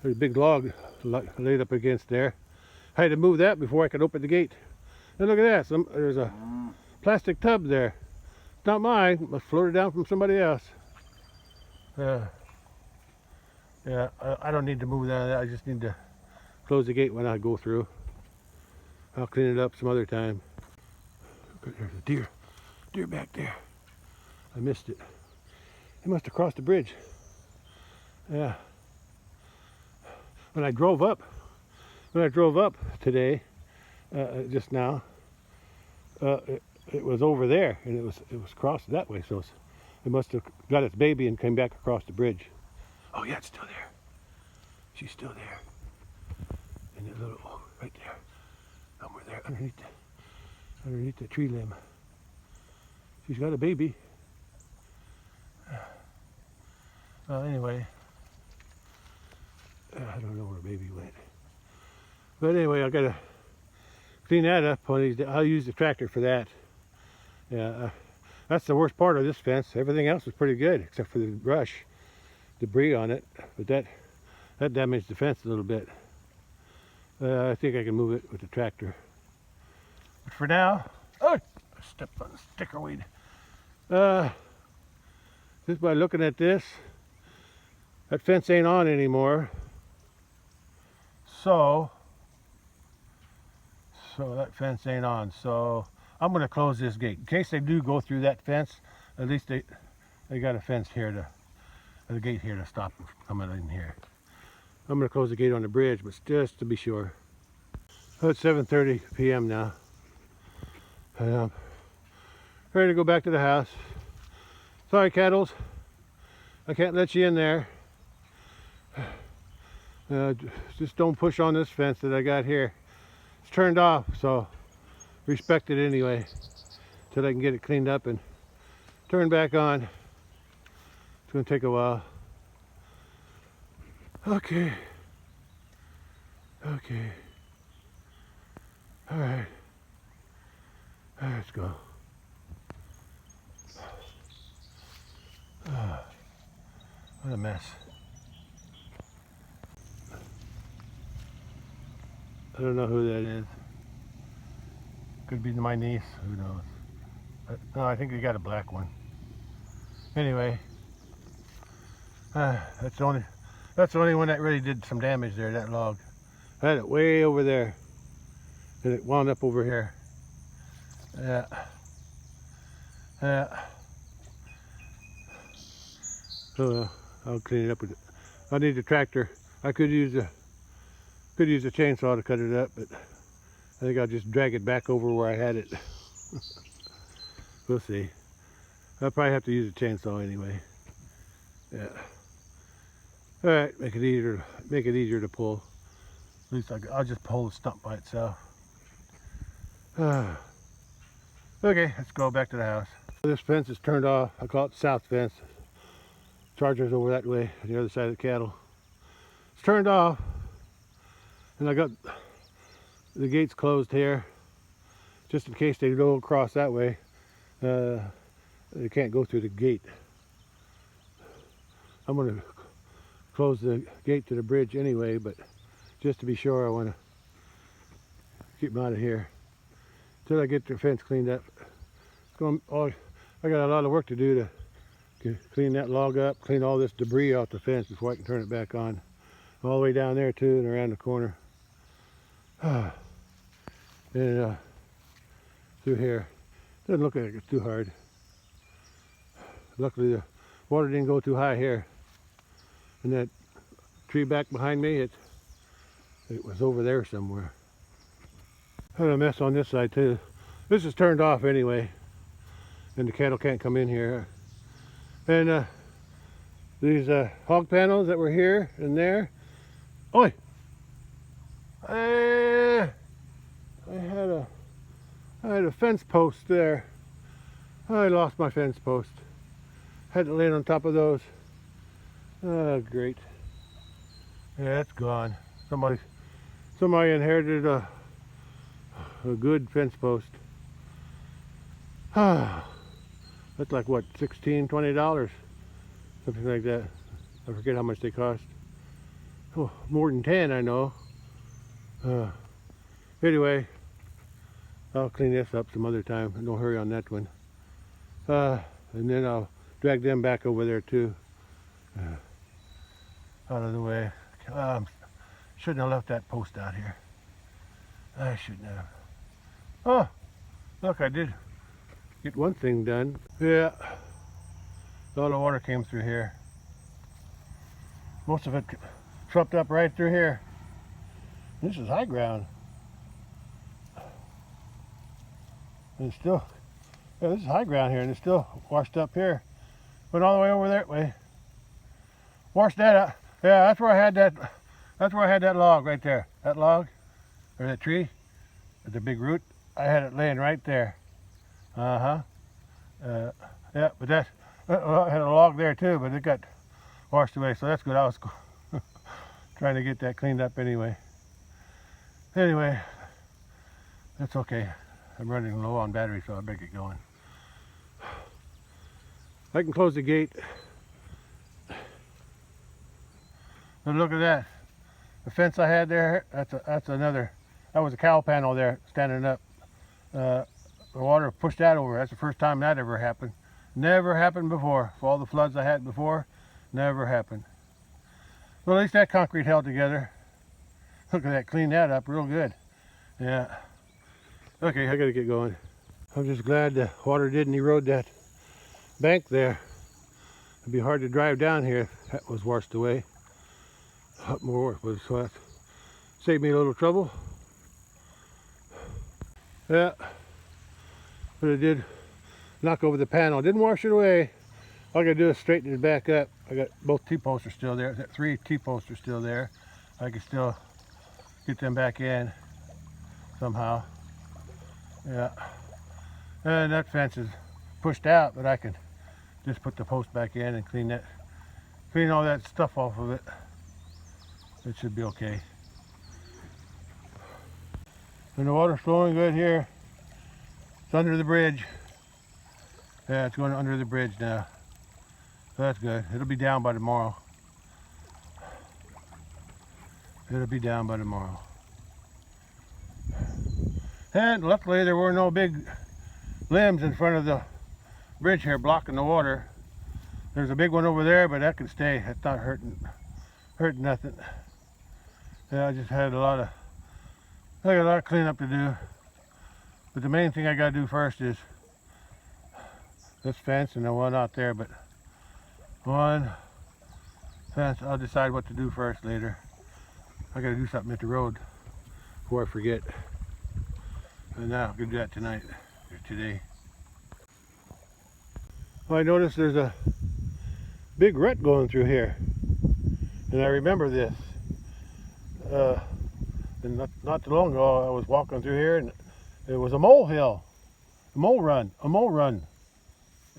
There's a big log laid up against there. I had to move that before I could open the gate. And look at that. There's a plastic tub there. It's not mine. It must floated down from somebody else. Yeah, I don't need to move that. I just need to close the gate when I go through. I'll clean it up some other time. There's a deer back there. I missed it. He must have crossed the bridge. Yeah. When I drove up today, just now, it was over there, and it was crossed that way. So it must have got its baby and came back across the bridge. Oh yeah, it's still there. She's still there. And the little, right there, somewhere there, underneath the tree limb. She's got a baby. Well, anyway, I don't know where baby went. But anyway, I gotta clean that up. I'll use the tractor for that. Yeah, that's the worst part of this fence. Everything else was pretty good, except for the brush, debris on it. But that damaged the fence a little bit. I think I can move it with the tractor. But for now, oh, I stepped on the sticker weed. Just by looking at this, that fence ain't on anymore. So that fence ain't on. So I'm gonna close this gate in case they do go through that fence. At least they got a fence here a gate here to stop them from coming in here. I'm gonna close the gate on the bridge, but just to be sure. Oh, it's 7:30 p.m. now. And ready to go back to the house. Sorry, cattles, I can't let you in there. Just don't push on this fence that I got here. It's turned off, so respect it anyway till I can get it cleaned up and turned back on. It's gonna take a while. Okay. All right, let's go. What a mess. I don't know who that is. Could be my niece, who knows. No, I think we got a black one. Anyway, that's the only one that really did some damage there, that log. I had it way over there, and it wound up over here. Yeah. So I'll clean it up with it. I need the tractor. I could use a chainsaw to cut it up, but I think I'll just drag it back over where I had it. We'll see. I'll probably have to use a chainsaw anyway. Yeah. All right, make it easier to pull. At least I'll just pull the stump by itself. Okay, let's go back to the house. This fence is turned off. I call it the south fence. Charger's over that way, on the other side of the cattle. It's turned off, and I got the gates closed here, just in case they go across that way. They can't go through the gate. I'm going to close the gate to the bridge anyway, but just to be sure, I want to keep them out of here until I get the fence cleaned up. I got a lot of work to do to clean that log up, clean all this debris off the fence before I can turn it back on. All the way down there too, and around the corner. And through here. Doesn't look like it's too hard. Luckily the water didn't go too high here. And that tree back behind me, it was over there somewhere. I had a mess on this side too. This is turned off anyway, and the cattle can't come in here. And these hog panels that were here and there. Oi! I had a fence post there. I lost my fence post. Had to land on top of those. Oh, great. Yeah, it's gone. Somebody inherited a good fence post. I That's like what, $16, $20, something like that. I forget how much they cost. Oh, more than 10, I know. Anyway, I'll clean this up some other time. No hurry on that one. And then I'll drag them back over there too. Out of the way. Shouldn't have left that post out here. I shouldn't have. Oh, look, I did get one thing done. Yeah, all the water came through here. Most of it swept up right through here. This is high ground. And it's still, yeah, this is high ground here, and it's still washed up here. Went all the way over that way. Washed that up. Yeah, that's where I had that. That's where I had that log right there. That log, or that tree, with the big root. I had it laying right there. Yeah, but that I had a log there too, but it got washed away, so that's good. I was trying to get that cleaned up anyway. Anyway, that's okay. I'm running low on battery, so I'll make it going. I can close the gate. But look at that. The fence I had there, that's another, that was a cow panel there standing up. The water pushed that over. That's the first time that ever happened. Never happened before. For all the floods I had before, never happened. Well, at least that concrete held together. Look at that, cleaned that up real good. Yeah. Okay, I gotta get going. I'm just glad the water didn't erode that bank there. It'd be hard to drive down here if that was washed away. Up more was what saved me a little trouble. Yeah, but it did knock over the panel. Didn't wash it away. All I gotta do is straighten it back up. I got both T-posts are still there. 3 T-posts are still there. I can still get them back in somehow. Yeah, and that fence is pushed out, but I can just put the post back in and clean all that stuff off of it. It should be okay. And the water's flowing good here. It's under the bridge. Yeah, it's going under the bridge now. So that's good. It'll be down by tomorrow. It'll be down by tomorrow. And luckily there were no big limbs in front of the bridge here blocking the water. There's a big one over there, but that can stay. It's not hurting nothing. Yeah, I just had I got a lot of cleanup to do. But the main thing I gotta do first is this fence and the one out there, but one fence, I'll decide what to do first later. I gotta do something at the road before I forget. And now I'm gonna do that tonight, or today. Well, I noticed there's a big rut going through here. And I remember this. And not too long ago, I was walking through here and it was a mole hill, a mole run.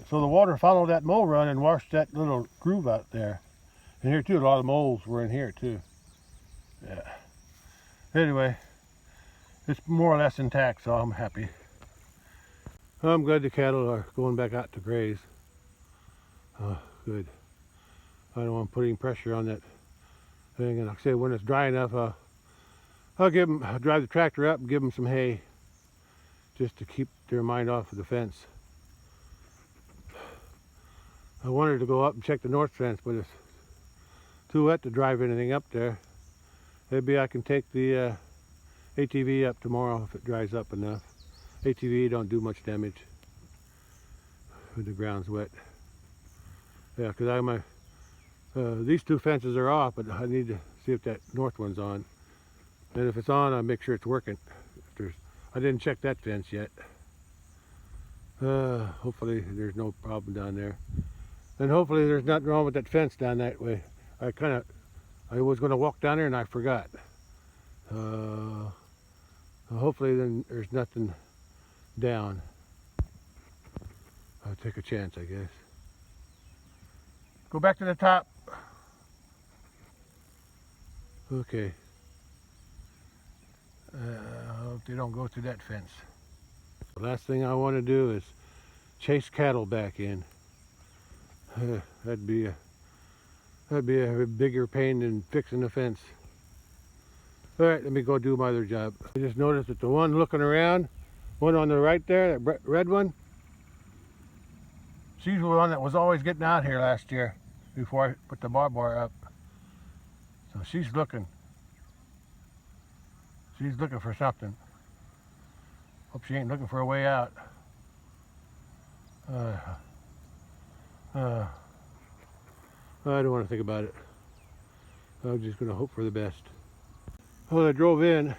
So the water followed that mole run and washed that little groove out there. And here too, a lot of moles were in here too. Yeah. Anyway, it's more or less intact, so I'm happy. I'm glad the cattle are going back out to graze. Good. I don't want to put any pressure on that thing. And like I say, when it's dry enough, I'll drive the tractor up and give them some hay, just to keep their mind off of the fence. I wanted to go up and check the north fence, but it's too wet to drive anything up there. Maybe I can take the ATV up tomorrow if it dries up enough. ATV don't do much damage when the ground's wet. Yeah, because these 2 fences are off, but I need to see if that north one's on. And if it's on, I'll make sure it's working. I didn't check that fence yet. Hopefully there's no problem down there. And hopefully there's nothing wrong with that fence down that way. I was going to walk down there and I forgot. Hopefully then there's nothing down. I'll take a chance, I guess. Go back to the top. Okay. I hope they don't go through that fence. The last thing I want to do is chase cattle back in. That'd be a bigger pain than fixing the fence. All right, let me go do my other job. I just noticed that the one looking around, one on the right there, that red one, she's the one that was always getting out here last year before I put the barbed wire up. So she's looking for something. Hope she ain't looking for a way out. I don't want to think about it. I'm just going to hope for the best. Well, I drove in.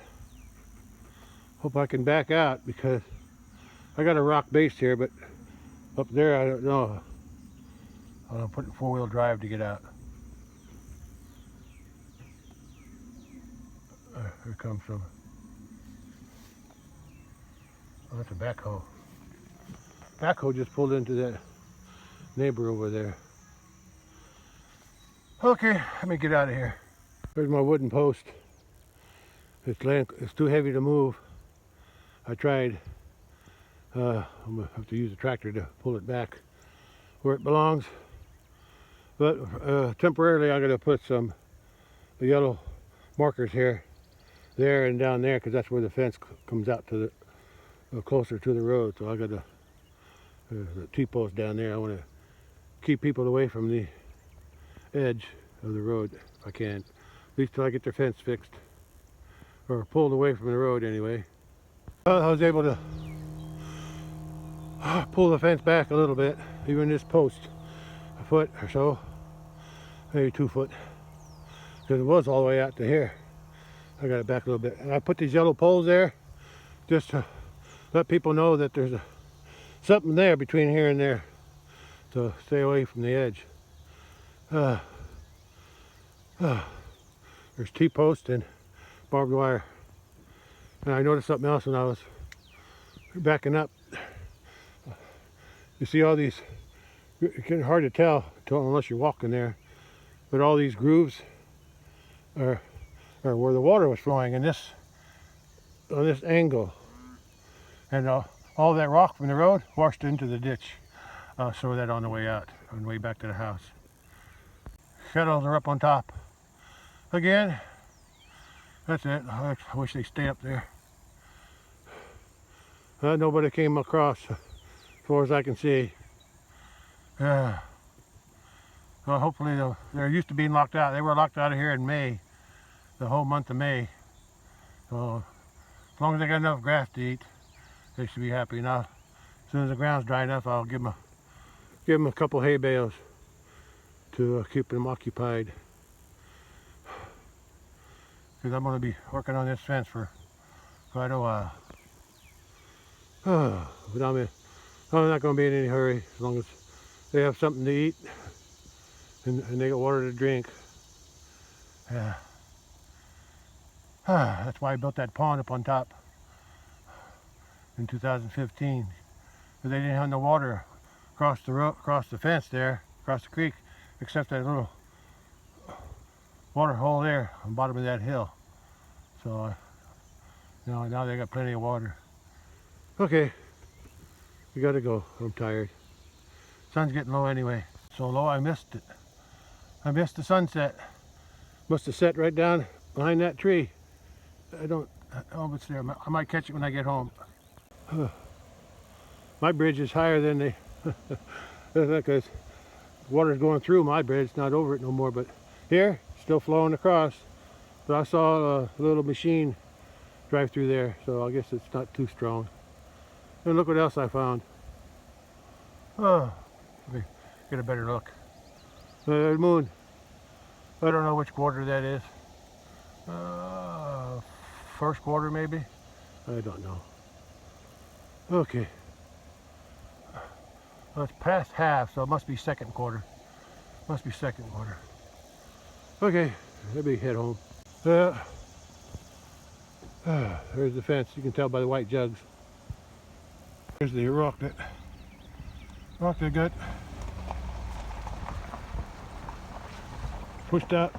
Hope I can back out because I got a rock base here, but up there I don't know. I'll put it four-wheel drive to get out. Here comes some. Oh, that's a backhoe. Backhoe just pulled into that neighbor over there. Okay, let me get out of here. There's my wooden post. It's too heavy to move. I tried. I'm gonna have to use a tractor to pull it back where it belongs. But temporarily, I'm gonna put some yellow markers here, there, and down there, because that's where the fence comes out to the closer to the road. So I got the T-post down there. I want to keep people away from the edge of the road if I can, at least till I get their fence fixed or pulled away from the road anyway. Well, I was able to pull the fence back a little bit, even this post, a foot or so, maybe 2 foot, because it was all the way out to here. I got it back a little bit, and I put these yellow poles there just to let people know that there's something there between here and there to stay away from the edge. There's T-post and barbed wire. And I noticed something else when I was backing up. You see all these, it's hard to tell unless you're walking there, but all these grooves are where the water was flowing in this, on this angle. And all that rock from the road washed into the ditch. So that on the way out, on the way back to the house. Shadows are up on top. Again, that's it. I wish they stayed up there. Nobody came across as far as I can see. Well, hopefully they're used to being locked out. They were locked out of here in May, the whole month of May. So as long as they got enough grass to eat, they should be happy. Now, as soon as the ground's dry enough, I'll give them a couple hay bales to keep them occupied. Because I'm going to be working on this fence for quite a while. But I'm not going to be in any hurry as long as they have something to eat and they got water to drink. Yeah. That's why I built that pond up on top in 2015. Because they didn't have no water across the road, across the fence there, across the creek, except that little water hole there on the bottom of that hill. So now they got plenty of water. Okay, we gotta go. I'm tired. Sun's getting low anyway. So low I missed it. I missed the sunset. Must have set right down behind that tree. I don't know if it's there. I might catch it when I get home. My bridge is higher than the because water's going through my bridge, not over it no more, but here, still flowing across. But I saw a little machine drive through there, so I guess it's not too strong. And look what else I found. Oh, let me get a better look. The moon. I don't know which quarter that is. First quarter maybe? I don't know. Okay. Well, it's past half, so it must be second quarter. Must be second quarter. Okay, let me head home. There's the fence. You can tell by the white jugs. There's the rock that got pushed off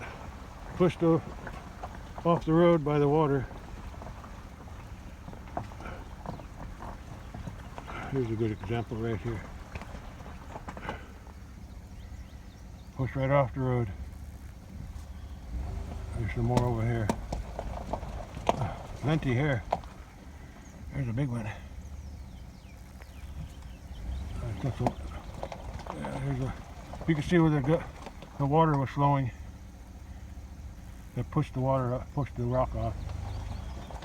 the road by the water. Here's a good example right here. Push right off the road. There's some more over here. Plenty here. There's a big one. You can see where the water was flowing. That pushed the water up, pushed the rock off.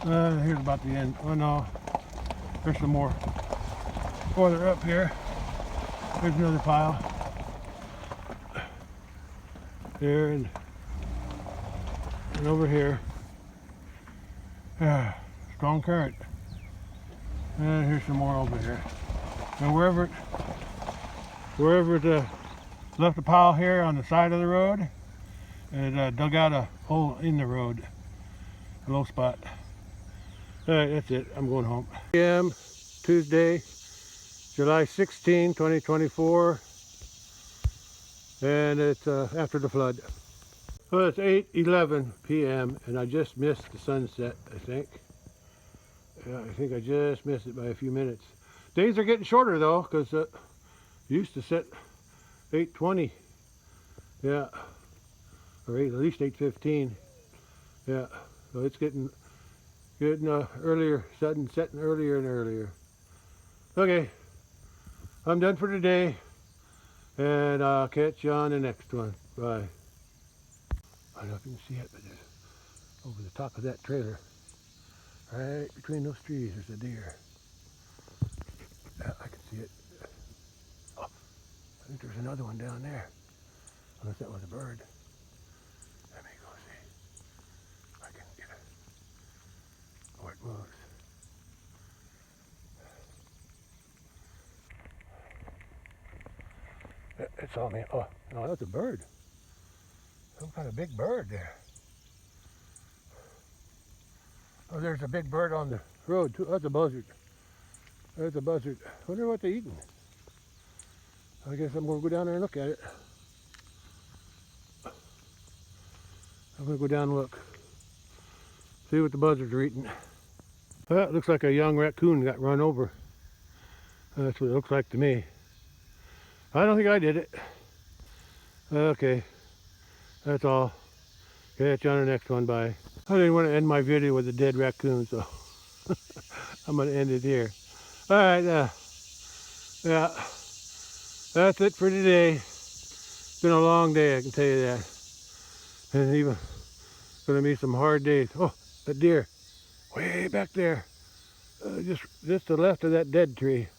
Here's about the end. Oh no, there's some more. Farther up here, there's another pile. There and over here. Strong current. And here's some more over here. And wherever it left a pile here on the side of the road, it dug out a hole in the road, a low spot. All right, that's it. I'm going home. p.m. Tuesday, July 16, 2024, and it's after the flood. Well, it's 8:11 p.m. and I just missed the sunset, I think. Yeah, I think I just missed it by a few minutes. Days are getting shorter though, because it used to set 8:20. Yeah, or at least 8:15. Yeah, so it's getting earlier, setting earlier and earlier. Okay, I'm done for today, and I'll catch you on the next one. Bye. I don't know if you can see it, but there's, over the top of that trailer, right between those trees, there's a deer. Yeah, I can see it. Oh, I think there's another one down there, unless that was a bird. Let me go see if I can get it. Oh, it moves. It saw me. Oh, no, that's a bird. Some kind of big bird there. Oh, there's a big bird on the road too. That's a buzzard. There's a buzzard. I wonder what they're eating. I guess I'm going to go down there and look at it. I'm going to go down and look. See what the buzzards are eating. Well, it looks like a young raccoon got run over. That's what it looks like to me. I don't think I did it. Okay. That's all. Catch you on the next one. Bye. I didn't want to end my video with a dead raccoon, so I'm going to end it here. All right. Yeah. That's it for today. It's been a long day, I can tell you that. And even going to be some hard days. Oh, that deer. Way back there. Just to the left of that dead tree.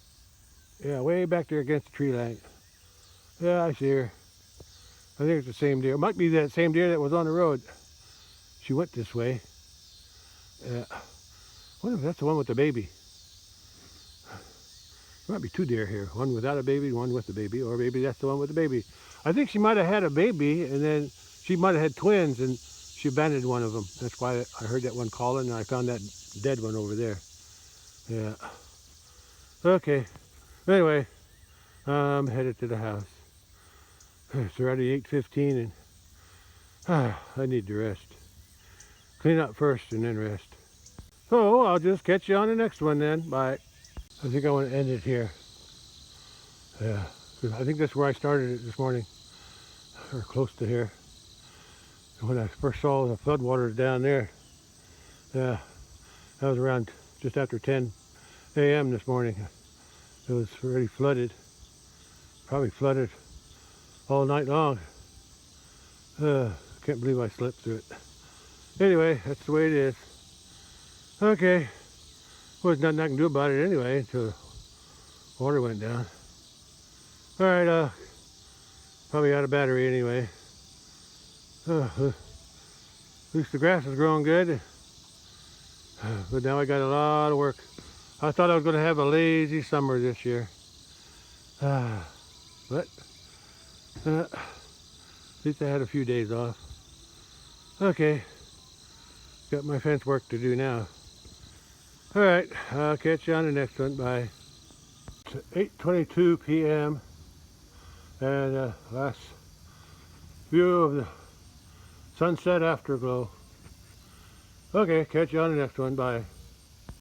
Yeah, way back there against the tree line. Yeah, I see her. I think it's the same deer. It might be that same deer that was on the road. She went this way. Yeah. I wonder if that's the one with the baby. There might be two deer here. One without a baby, one with the baby. Or maybe that's the one with the baby. I think she might have had a baby, and then she might have had twins, and she abandoned one of them. That's why I heard that one calling, and I found that dead one over there. Yeah. Okay. Anyway, I'm headed to the house. It's already 8:15, and I need to rest. Clean up first and then rest. So I'll just catch you on the next one then. Bye. I think I want to end it here. Yeah, I think that's where I started it this morning, or close to here. When I first saw the floodwaters down there, yeah, that was around just after 10 a.m. this morning. It was already flooded, probably flooded all night long. Can't believe I slept through it. Anyway, that's the way it is. Okay, well, there's nothing I can do about it anyway until the water went down. All right, probably out of battery anyway. At least the grass is growing good. But now I got a lot of work. I thought I was going to have a lazy summer this year. But at least I had a few days off. Okay, got my fence work to do now. All right, I'll catch you on the next one. Bye. It's 8:22 p.m. and last view of the sunset afterglow. Okay, catch you on the next one. Bye.